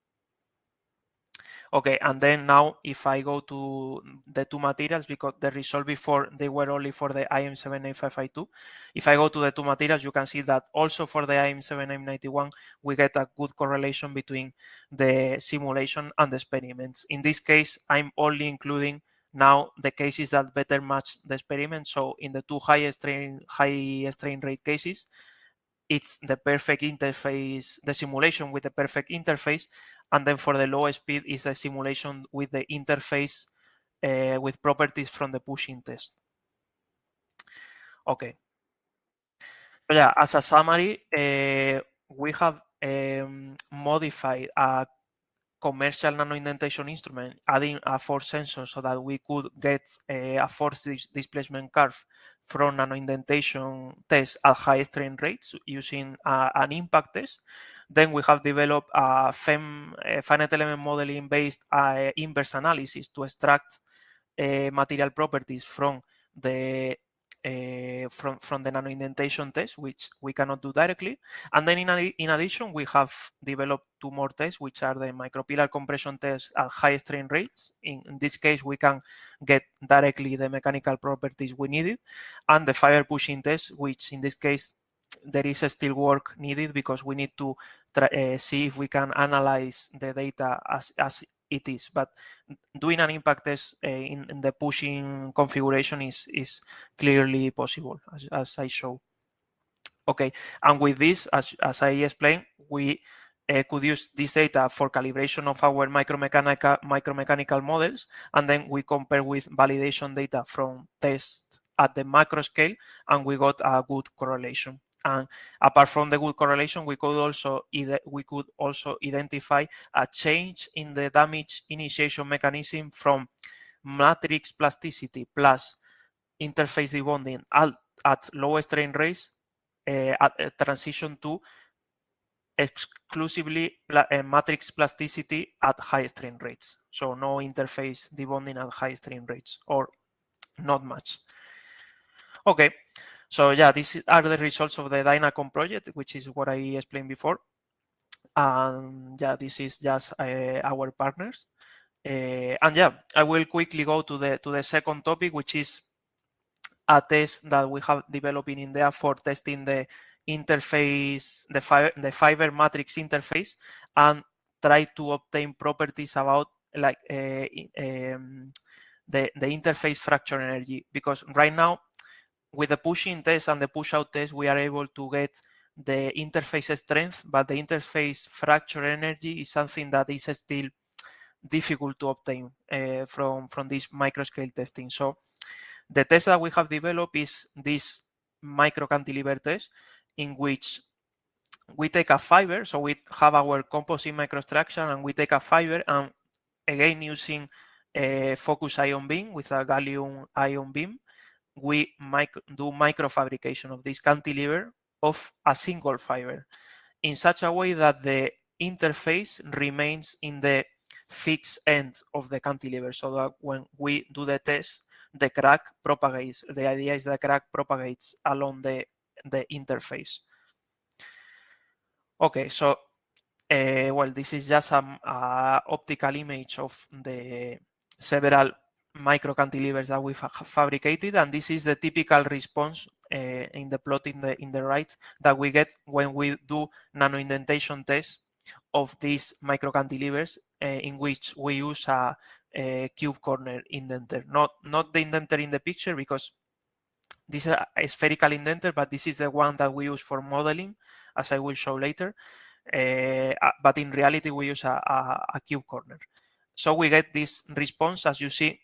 S2: Okay, and then now if I go to the two materials, because the result before they were only for the IM785I2, if I go to the two materials, you can see that also for the IM791, we get a good correlation between the simulation and the experiments. In this case, I'm only including now the cases that better match the experiment. So in the two high strain rate cases, it's the perfect interface, the simulation with the perfect interface, and then for the low speed is a simulation with the interface with properties from the pushing test. Okay. So yeah, as a summary, we have modified a commercial nanoindentation instrument, adding a force sensor so that we could get a force displacement curve from nanoindentation tests at high strain rates using an impact test. Then we have developed a finite element modeling based inverse analysis to extract material properties from the from the nanoindentation test, which we cannot do directly. And then in addition, we have developed two more tests, which are the micropillar compression test at high strain rates. In this case, we can get directly the mechanical properties we needed, and the fiber pushing test, which in this case there is still work needed because we need to see if we can analyze the data as it is, but doing an impact test in the pushing configuration is clearly possible, as I show. Okay, and with this, as I explained, we could use this data for calibration of our micromechanical models, and then we compare with validation data from tests at the macro scale, and we got a good correlation. And apart from the good correlation, we could also identify a change in the damage initiation mechanism from matrix plasticity plus interface debonding at low strain rates at a transition to exclusively matrix plasticity at high strain rates. So no interface debonding at high strain rates, or not much. Okay, so yeah, these are the results of the Dynacom project, which is what I explained before. And yeah, this is just our partners. And yeah, I will quickly go to the second topic, which is a test that we have developed in India for testing the interface, the fiber matrix interface, and try to obtain properties about like the interface fracture energy. Because right now, with the pushing test and the push out test, we are able to get the interface strength, but the interface fracture energy is something that is still difficult to obtain from this microscale testing. So the test that we have developed is this micro cantilever test, in which we take a fiber, so we have our composite microstructure, and we take a fiber, and again using a focus ion beam with a gallium ion beam, we do microfabrication of this cantilever of a single fiber in such a way that the interface remains in the fixed end of the cantilever, so that when we do the test, the crack propagates. The idea is the crack propagates along the interface. Okay, so well, this is just an optical image of the several micro cantilevers that we fabricated, and this is the typical response in the plot in the right that we get when we do nanoindentation tests of these micro cantilevers, in which we use a cube corner indenter, not the indenter in the picture, because this is a spherical indenter, but this is the one that we use for modeling, as I will show later. But in reality, we use a cube corner. So we get this response. As you see,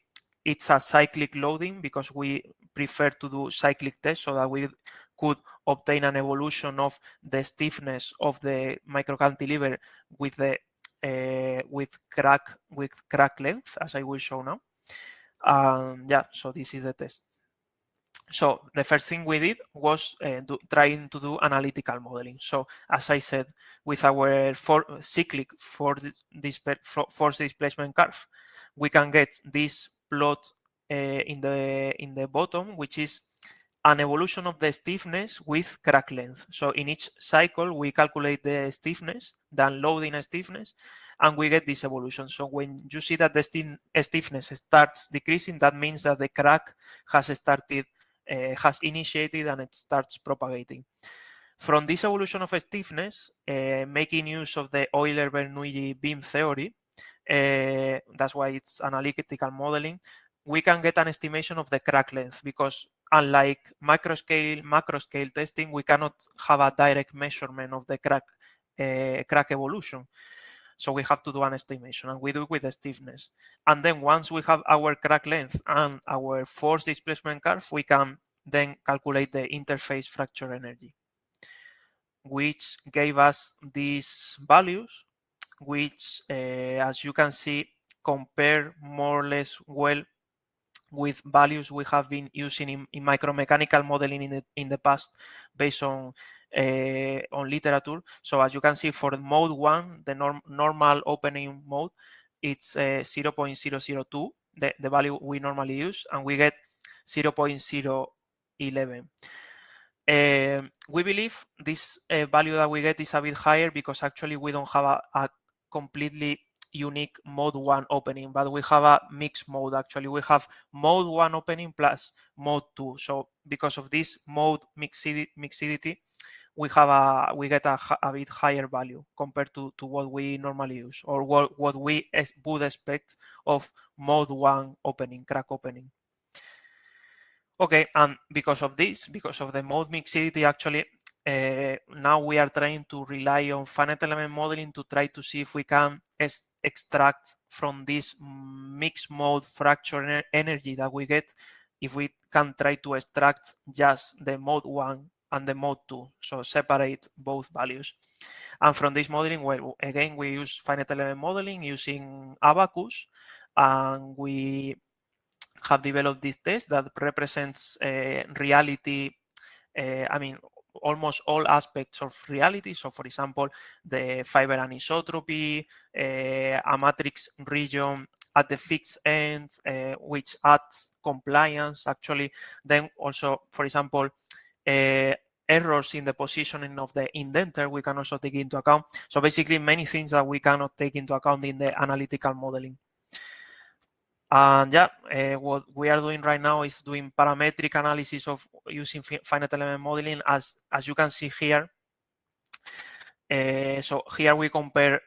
S2: it's a cyclic loading because we prefer to do cyclic tests so that we could obtain an evolution of the stiffness of the microcantilever with the with crack length, as I will show now. Yeah, so this is the test. So the first thing we did was trying to do analytical modeling. So as I said, with our cyclic force displacement curve, we can get this plot in the bottom, which is an evolution of the stiffness with crack length. So in each cycle, we calculate the stiffness, the unloading stiffness, and we get this evolution. So when you see that the stiffness starts decreasing, that means that the crack has initiated and it starts propagating. From this evolution of stiffness, making use of the Euler-Bernoulli beam theory, that's why it's analytical modeling, we can get an estimation of the crack length, because unlike macroscale testing, we cannot have a direct measurement of the crack evolution. So we have to do an estimation, and we do it with the stiffness. And then once we have our crack length and our force displacement curve, we can then calculate the interface fracture energy, which gave us these values, which, as you can see, compare more or less well with values we have been using in micromechanical modeling in the past, based on literature. So as you can see, for mode 1, the normal opening mode, it's 0.002, the value we normally use, and we get 0.011. We believe this value that we get is a bit higher because actually we don't have a completely unique mode 1 opening, but we have a mixed mode. Actually, we have mode 1 opening plus mode 2. So because of this mode mixedity, we get a bit higher value compared to what we normally use, or what we would expect of mode 1 opening, crack opening. Okay, and because of this, because of the mode mixedity, actually, now we are trying to rely on finite element modeling to try to see if we can extract from this mixed mode fracture energy that we get, if we can try to extract just the mode 1 and the mode 2, so separate both values. And from this modeling, well, again, we use finite element modeling using Abacus, and we have developed this test that represents reality, I mean, almost all aspects of reality. So for example, the fiber anisotropy, a matrix region at the fixed end, which adds compliance actually. Then also, for example, errors in the positioning of the indenter, we can also take into account. So basically many things that we cannot take into account in the analytical modeling. And yeah, what we are doing right now is doing parametric analysis of using finite element modeling, as you can see here. So here we compare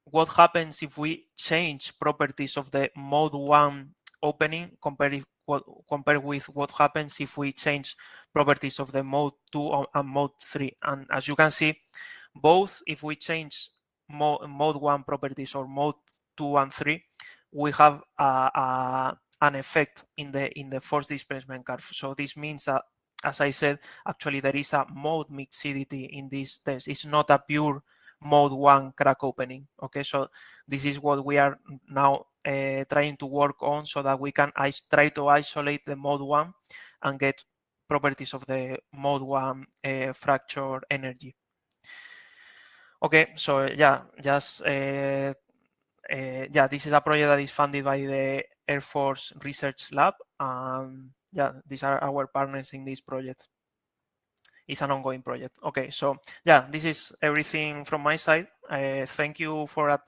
S2: what happens if we change properties of the mode 1 opening compared with what happens if we change properties of the mode 2 and mode 3. And as you can see, both if we change mode 1 properties or mode 2 and 3, we have an effect in the force displacement curve. So this means that, as I said, actually there is a mode mixedity in this test. It's not a pure mode 1 crack opening. Okay, so this is what we are now trying to work on, so that we can try to isolate the mode 1 and get properties of the mode 1 fracture energy. Okay, so yeah, just yeah, this is a project that is funded by the Air Force Research Lab. Yeah, these are our partners in this project. It's an ongoing project. Okay, so yeah, this is everything from my side. Thank you for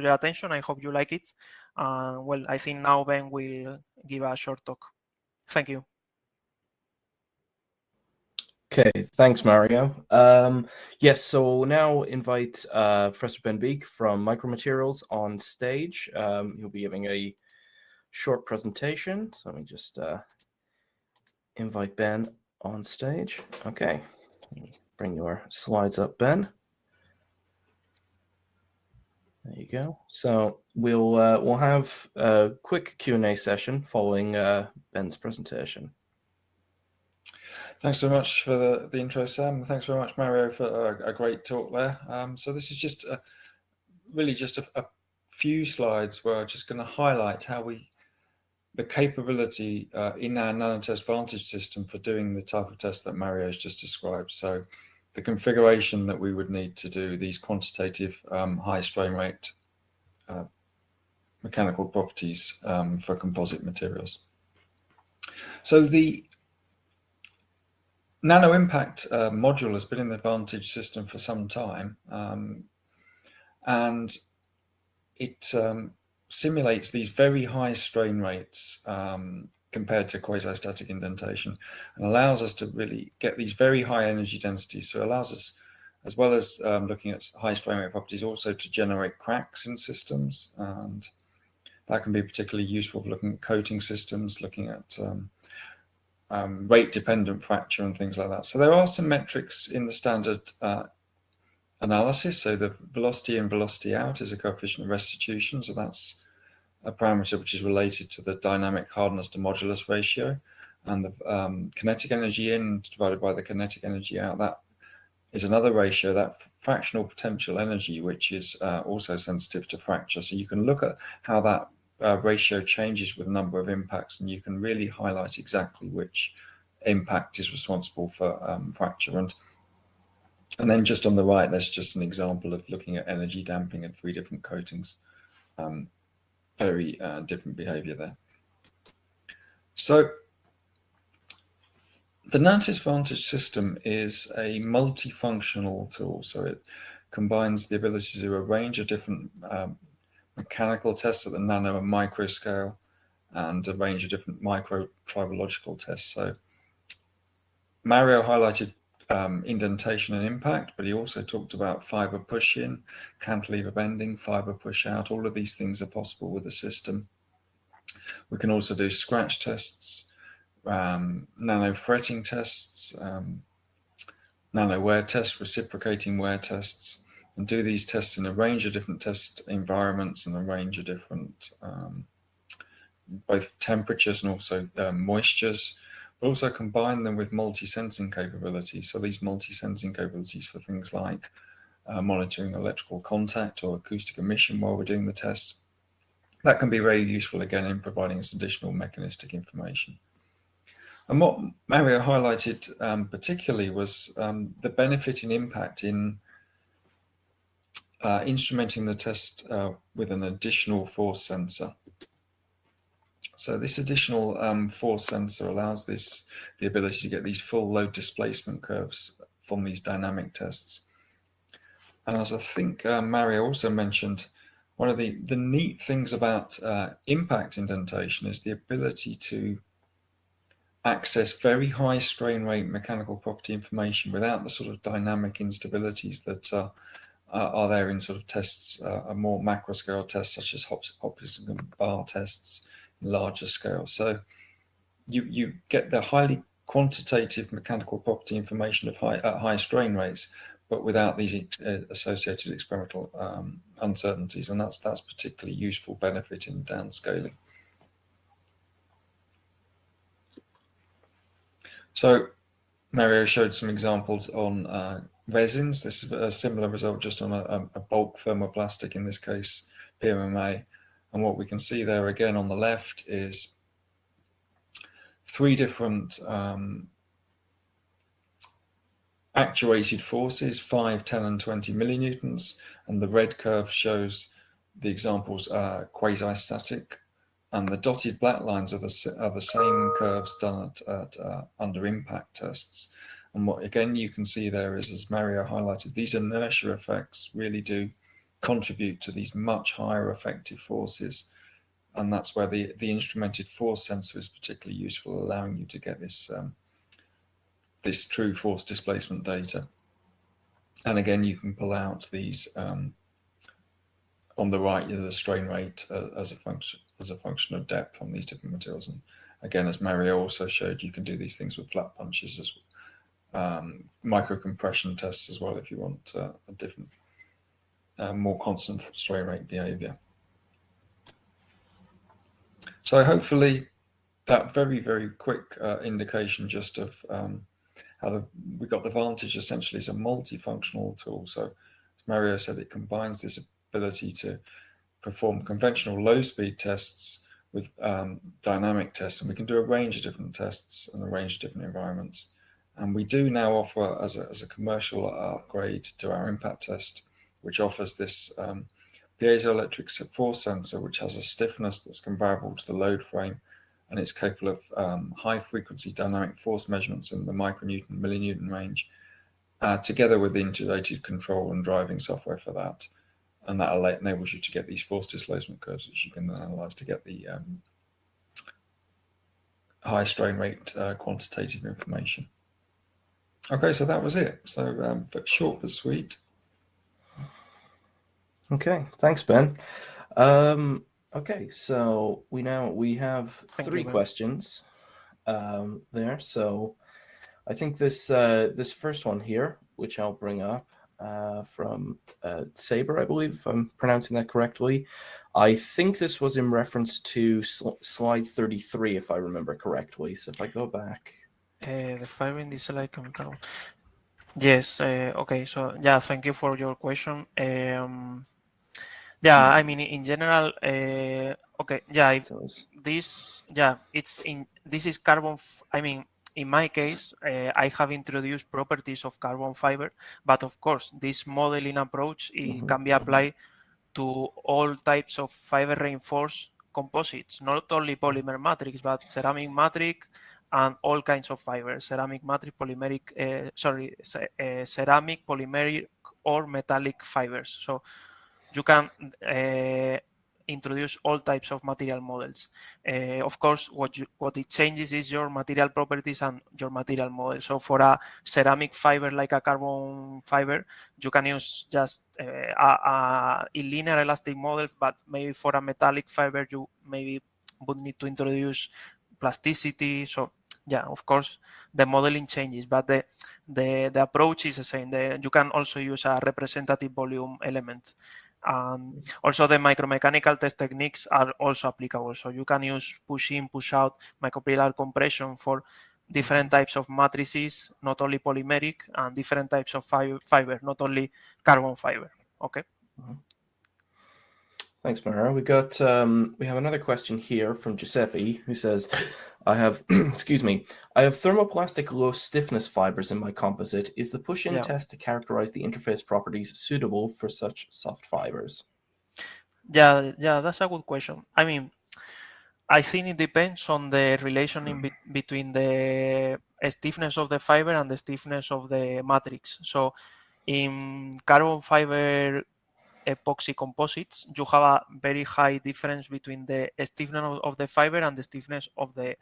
S2: your attention. I hope you like it. Well, I think now Ben will give a short talk. Thank you.
S1: Okay, thanks, Mario. Yes, so we'll now invite Professor Ben Beek from Micromaterials on stage. He'll be giving a short presentation. So let me just invite Ben on stage. Okay, bring your slides up, Ben. There you go. So we'll have a quick Q&A session following Ben's presentation.
S3: Thanks very much for the intro, Sam. Thanks very much, Mario, for a great talk there. So this is just really just a few slides where I'm just going to highlight how the capability in our nanotest vantage system for doing the type of test that Mario has just described. So the configuration that we would need to do these quantitative high strain rate mechanical properties for composite materials. So the Nano Impact module has been in the Vantage system for some time, and it simulates these very high strain rates compared to quasi-static indentation, and allows us to really get these very high energy densities. So it allows us, as well as looking at high strain rate properties, also to generate cracks in systems, and that can be particularly useful for looking at coating systems, looking at rate-dependent fracture and things like that. So there are some metrics in the standard analysis. So the velocity in, velocity out is a coefficient of restitution. So that's a parameter which is related to the dynamic hardness to modulus ratio, and the kinetic energy in divided by the kinetic energy out. That is another ratio, that fractional potential energy, which is also sensitive to fracture. So you can look at how that ratio changes with a number of impacts, and you can really highlight exactly which impact is responsible for fracture. And then just on the right, there's just an example of looking at energy damping at 3 different coatings. Very different behavior there. So the nanotest vantage system is a multifunctional tool. So it combines the ability to do a range of different mechanical tests at the nano and micro scale, and a range of different micro tribological tests. So Mario highlighted indentation and impact, but he also talked about fiber push-in, cantilever bending, fiber push-out. All of these things are possible with the system. We can also do scratch tests, nano fretting tests, nano wear tests, reciprocating wear tests, and do these tests in a range of different test environments and a range of different both temperatures and also moistures, but also combine them with multi-sensing capabilities. So these multi-sensing capabilities for things like monitoring electrical contact or acoustic emission while we're doing the tests, that can be very useful again in providing us additional mechanistic information. And what Mario highlighted particularly was the benefit in impact in instrumenting the test with an additional force sensor. So this additional force sensor allows the ability to get these full load displacement curves from these dynamic tests. And as I think Mario also mentioned, one of the neat things about impact indentation is the ability to access very high strain rate mechanical property information without the sort of dynamic instabilities that are there in sort of tests, more macro scale tests such as Hopkins bar tests, larger scale. So you get the highly quantitative mechanical property information of high strain rates, but without these associated experimental uncertainties, and that's particularly useful benefit in downscaling. So Mario showed some examples on resins. This is a similar result just on a bulk thermoplastic, in this case PMMA. And what we can see there again on the left is 3 different actuated forces, 5, 10 and 20 millinewtons, and the red curve shows the examples are quasi-static, and the dotted black lines are the same curves done at under impact tests. And what again you can see there is, as Mario highlighted, these inertia effects really do contribute to these much higher effective forces, and that's where the instrumented force sensor is particularly useful, allowing you to get this this true force displacement data. And again, you can pull out these on the right, the strain rate as a function of depth on these different materials. And again, as Mario also showed, you can do these things with flat punches as micro compression tests as well if you want a different, more constant strain rate behavior. So hopefully that very quick indication just of how we got the Vantage essentially as a multifunctional tool. So as Mario said, it combines this ability to perform conventional low-speed tests with dynamic tests, and we can do a range of different tests and a range of different environments. And we do now offer as a commercial upgrade to our impact test, which offers this piezoelectric force sensor, which has a stiffness that's comparable to the load frame, and it's capable of high-frequency dynamic force measurements in the micronewton, millinewton range, together with integrated control and driving software for that. And that enables you to get these force displacement curves, which you can analyze to get the high strain rate quantitative information. Okay, so that was it. So short but sweet.
S1: Okay, thanks, Ben. Okay, so we have three questions there. So I think this this first one here, which I'll bring up from Saber, I believe, if I'm pronouncing that correctly. I think this was in reference to slide 33, if I remember correctly. So if I go back.
S2: The fiber in this slide can count. Yes, okay, so yeah, thank you for your question. Yeah, I mean, in general, okay, yeah, this is carbon. I mean, in my case, I have introduced properties of carbon fiber, but of course, this modeling approach can be applied to all types of fiber-reinforced composites, not only polymer matrix, but ceramic matrix and all kinds of fibers, ceramic matrix, polymeric, ceramic, polymeric, or metallic fibers. So you can introduce all types of material models. Of course, what it changes is your material properties and your material model. So for a ceramic fiber like a carbon fiber, you can use just a linear elastic model, but maybe for a metallic fiber, you maybe would need to introduce plasticity. So yeah, of course, the modeling changes, but the approach is the same. You can also use a representative volume element. Also, the micromechanical test techniques are also applicable. So you can use push in, push out, micropillar compression for different types of matrices, not only polymeric, and different types of fiber, not only carbon fiber. Okay.
S1: Thanks, Mara. We have another question here from Giuseppe, who says, I have, excuse me, I have thermoplastic low stiffness fibers in my composite. Is the push-in test to characterize the interface properties suitable for such soft fibers?
S2: Yeah, that's a good question. I mean, I think it depends on the relation between the stiffness of the fiber and the stiffness of the matrix. So in carbon fiber epoxy composites, you have a very high difference between the stiffness of the fiber and the stiffness of the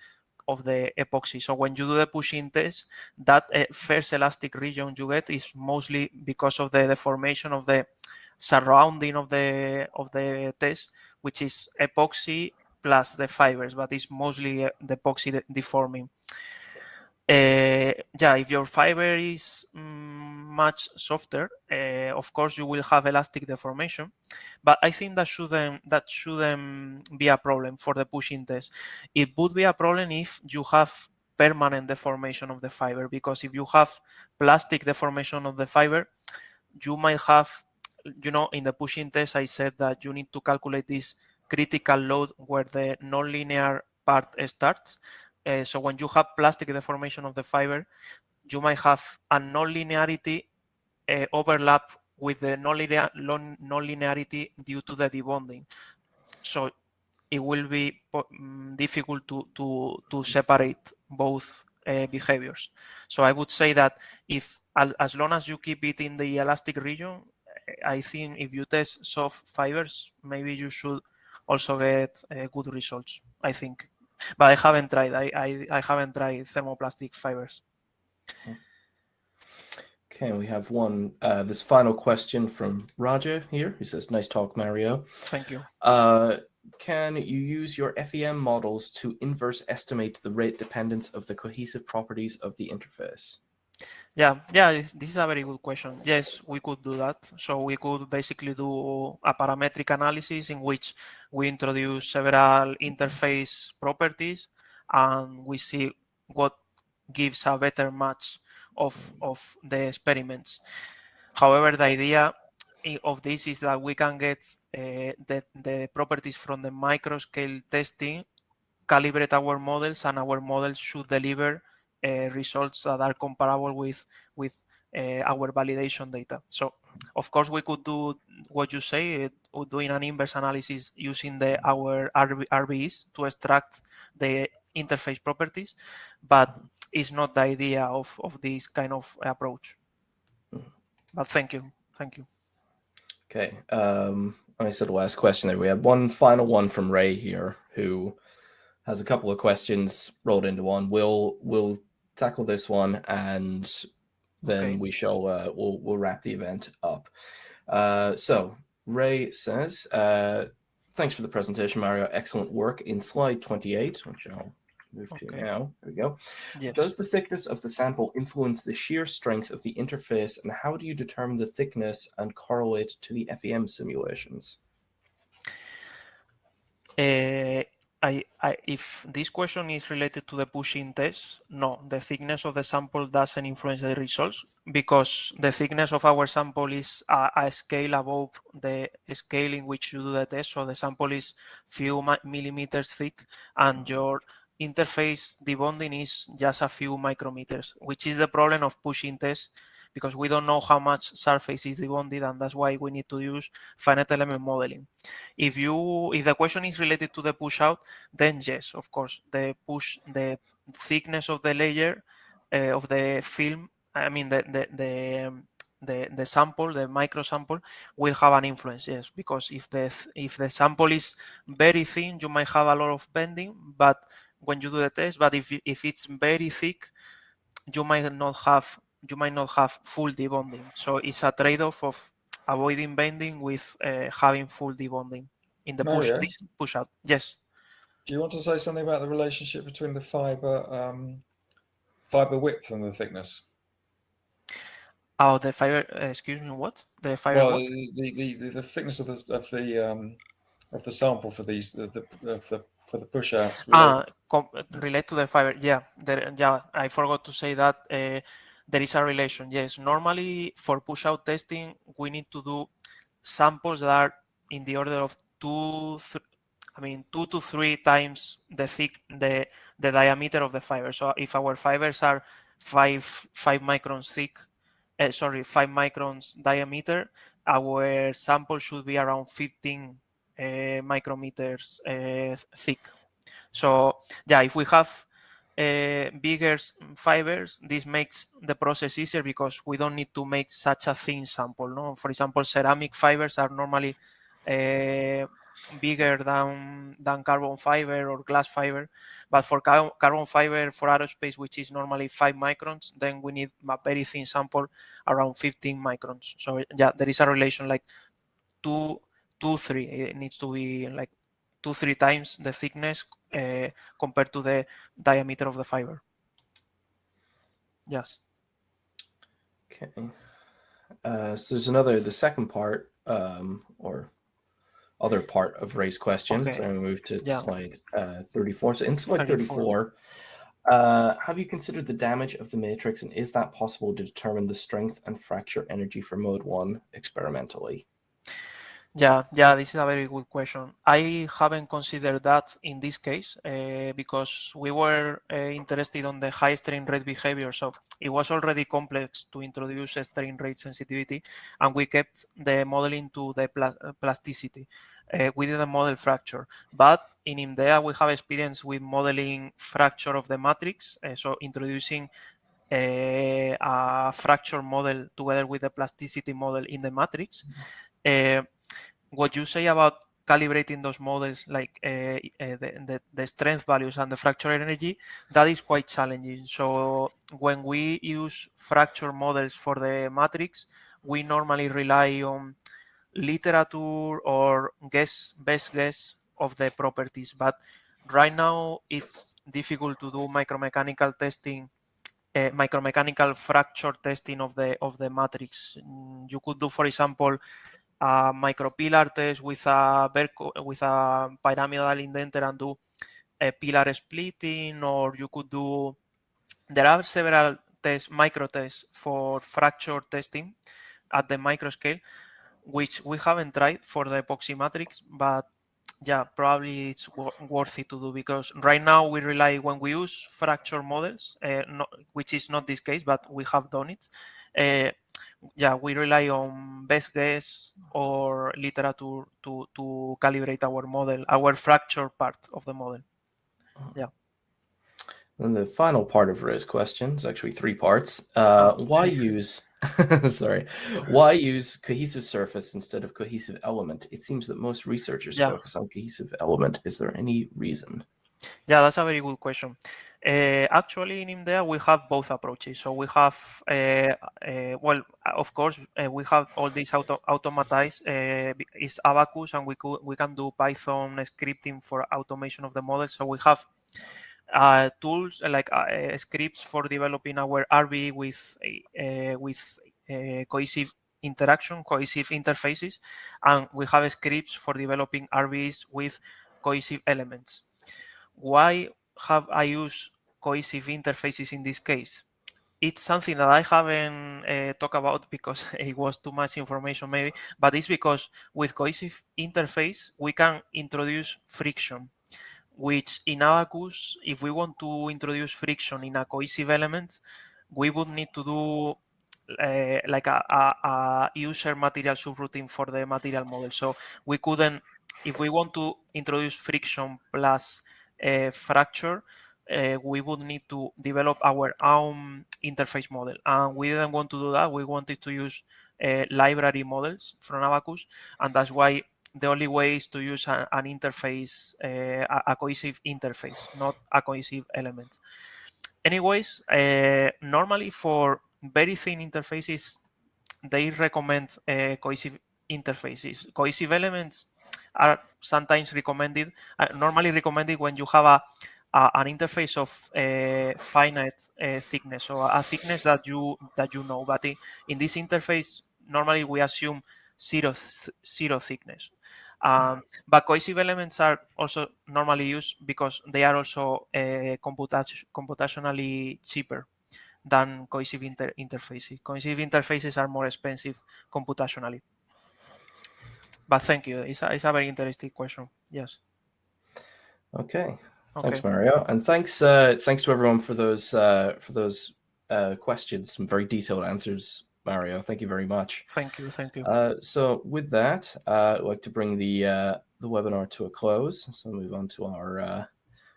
S2: epoxy. So when you do the push-in test, that first elastic region you get is mostly because of the deformation of the surrounding of the test, which is epoxy plus the fibers, but it's mostly the epoxy deforming. Yeah, if your fiber is much softer, of course you will have elastic deformation, but I think that shouldn't be a problem for the push-in test. It would be a problem if you have permanent deformation of the fiber, because if you have plastic deformation of the fiber, you might have, in the push-in test, I said that you need to calculate this critical load where the nonlinear part starts. So when you have plastic deformation of the fiber, you might have a nonlinearity overlap with the non-linearity due to the debonding. So it will be difficult to separate both behaviors. So I would say that if, as long as you keep it in the elastic region, I think if you test soft fibers, maybe you should also get good results, I think. But I haven't tried. I haven't tried thermoplastic fibers.
S1: Okay, we have one, this final question from Raja here. He says, nice talk, Mario.
S2: Thank you.
S1: Can you use your FEM models to inverse estimate the rate dependence of the cohesive properties of the interface?
S2: Yeah, this is a very good question. Yes, we could do that. So we could basically do a parametric analysis in which we introduce several interface properties and we see what gives a better match of the experiments. However, the idea of this is that we can get the properties from the microscale testing, calibrate our models, and our models should deliver results that are comparable with our validation data. So, of course, we could do what you say, doing an inverse analysis using our RBEs to extract the interface properties, but it's not the idea of this kind of approach. But thank you.
S1: Okay, I said the last question there. We have one final one from Ray here, who has a couple of questions rolled into one. We'll tackle this one, and then we shall we'll wrap the event up. So Ray says, thanks for the presentation, Mario. Excellent work in slide 28, which I'll move to now. There we go.
S2: Yes.
S1: Does the thickness of the sample influence the shear strength of the interface, and how do you determine the thickness and correlate to the FEM simulations?
S2: If this question is related to the pushing test, no, the thickness of the sample doesn't influence the results because the thickness of our sample is a scale above the scale in which you do the test. So the sample is few millimeters thick and your interface debonding is just a few micrometers, which is the problem of pushing tests because we don't know how much surface is debonded, and that's why we need to use finite element modeling. If the question is related to the push out, then yes, of course, the thickness of the layer of the film, I mean the sample, the micro sample, will have an influence, yes, because if the sample is very thin, you might have a lot of bending, but when you do the test, but if it's very thick, you might not have full debonding. So it's a trade-off of avoiding bending with having full debonding in the push out. Yes.
S3: Do you want to say something about the relationship between the fiber width and the thickness?
S2: Oh, the fiber. Excuse me. What? The fiber?
S3: Well,
S2: what?
S3: The thickness of the sample for these for the push outs.
S2: Relate to the fiber. Yeah. I forgot to say that there is a relation. Yes. Normally, for push out testing, we need to do samples that are in the order of 2 to 3 times the diameter of the fiber. So if our fibers are 5 microns thick, 5 microns diameter, our sample should be around 15 micrometers thick. So yeah, if we have bigger fibers, this makes the process easier because we don't need to make such a thin sample. No, for example, ceramic fibers are normally bigger than carbon fiber or glass fiber, but for carbon fiber for aerospace, which is normally 5 microns, then we need a very thin sample around 15 microns. So yeah, there is a relation like 3. It needs to be like 2-3 times the thickness compared to the diameter of the fiber. Yes.
S1: Okay. So there's the second part, or other part of Ray's question.
S2: Okay.
S1: So I'm going to move to slide 34. So in slide 34, have you considered the damage of the matrix, and is that possible to determine the strength and fracture energy for mode 1 experimentally?
S2: Yeah, this is a very good question. I haven't considered that in this case because we were interested on the high strain rate behavior. So it was already complex to introduce a strain rate sensitivity, and we kept the modeling to the plasticity. We didn't model fracture, but in IMDEA we have experience with modeling fracture of the matrix. So introducing a fracture model together with the plasticity model in the matrix. What you say about calibrating those models, like the strength values and the fracture energy, that is quite challenging. So when we use fracture models for the matrix, we normally rely on literature or best guess of the properties. But right now, it's difficult to do micromechanical testing. Micromechanical fracture testing of the matrix. You could do, for example, a micropillar test with a pyramidal indenter and do a pillar splitting, or you could do. There are several micro tests for fracture testing at the microscale, which we haven't tried for the epoxy matrix, but yeah, probably it's worth it to do, because right now we rely, when we use fracture models, which is not this case, but we have done it. Yeah, we rely on best guess or literature to calibrate our model, our fracture part of the model. Yeah.
S1: And the final part of Ray's question is actually three parts. Why use why use cohesive surface instead of cohesive element? It seems that most researchers focus on cohesive element. Is there any reason?
S2: Yeah, that's a very good question. Actually, in IMDEA, we have both approaches. So we have, of course, we have all these automatized is Abacus, and we can do Python scripting for automation of the model. So we have tools like scripts for developing our RV with cohesive interaction, cohesive interfaces, and we have scripts for developing RVs with cohesive elements. Why have I used cohesive interfaces in this case? It's something that I haven't talked about because it was too much information maybe, but it's because with cohesive interface, we can introduce friction, which in Abacus, if we want to introduce friction in a cohesive element, we would need to do like a user material subroutine for the material model. So we couldn't, if we want to introduce friction plus fracture, we would need to develop our own interface model. And we didn't want to do that. We wanted to use library models from Abacus. And that's why the only way is to use an interface, a cohesive interface, not a cohesive element. Anyways, normally for very thin interfaces, they recommend cohesive interfaces. Cohesive elements are sometimes recommended, normally recommended when you have an interface of finite thickness, or a thickness that you know. But in this interface, normally we assume zero thickness. But cohesive elements are also normally used because they are also computationally cheaper than cohesive interfaces. Cohesive interfaces are more expensive computationally. But thank you. It's a very interesting question. Yes.
S1: Okay. Thanks, Mario, and thanks to everyone for those questions. Some very detailed answers, Mario. Thank you very much.
S2: Thank you.
S1: So with that, I'd like to bring the webinar to a close. So move on to our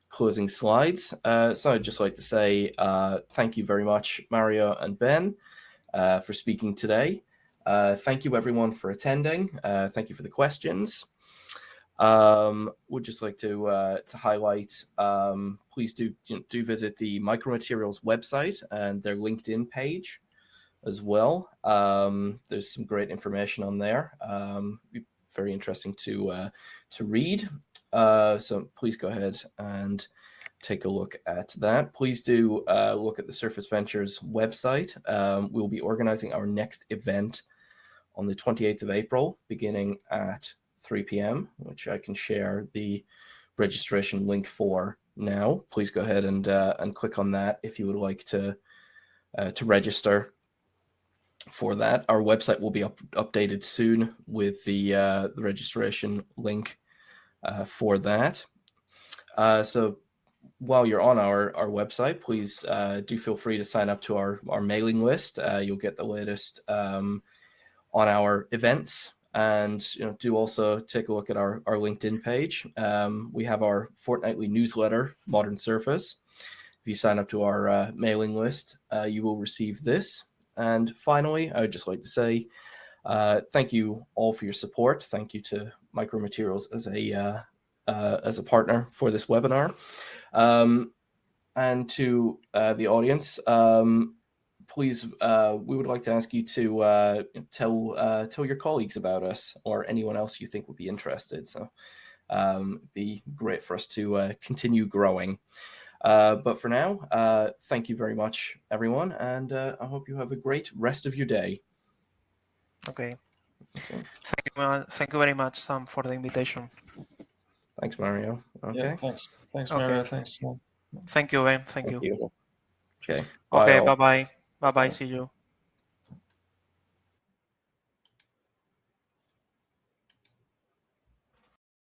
S1: closing slides. So I'd just like to say thank you very much, Mario and Ben, for speaking today. Thank you everyone for attending. Thank you for the questions. Would just like to highlight, please do visit the Micromaterials website and their LinkedIn page as well. There's some great information on there. Very interesting to read. So please go ahead and take a look at that. Please do look at the Surface Ventures website. We'll be organizing our next event on the 28th of April, beginning at 3 p.m., which I can share the registration link for now. Please go ahead and click on that if you would like to register. for that. Our website will be updated soon with the registration link for that. So while you're on our website, please do feel free to sign up to our mailing list. You'll get the latest on our events, and do also take a look at our LinkedIn page. We have our fortnightly newsletter, Modern Surface. If you sign up to our mailing list, you will receive this. And finally, I would just like to say thank you all for your support. Thank you to Micromaterials as a partner for this webinar. And to the audience, please, we would like to ask you to tell your colleagues about us, or anyone else you think would be interested. So it'd be great for us to continue growing. But for now, thank you very much, everyone, and I hope you have a great rest of your day.
S2: Okay. Thank you very much, Sam, for the invitation.
S1: Thanks, Mario. Okay.
S3: Yeah, thanks, Mario.
S2: Okay.
S3: Thanks.
S2: Thank you, Ben. Thank you.
S1: Okay.
S2: Okay.
S1: Bye.
S2: Bye-bye. Bye-bye. See you.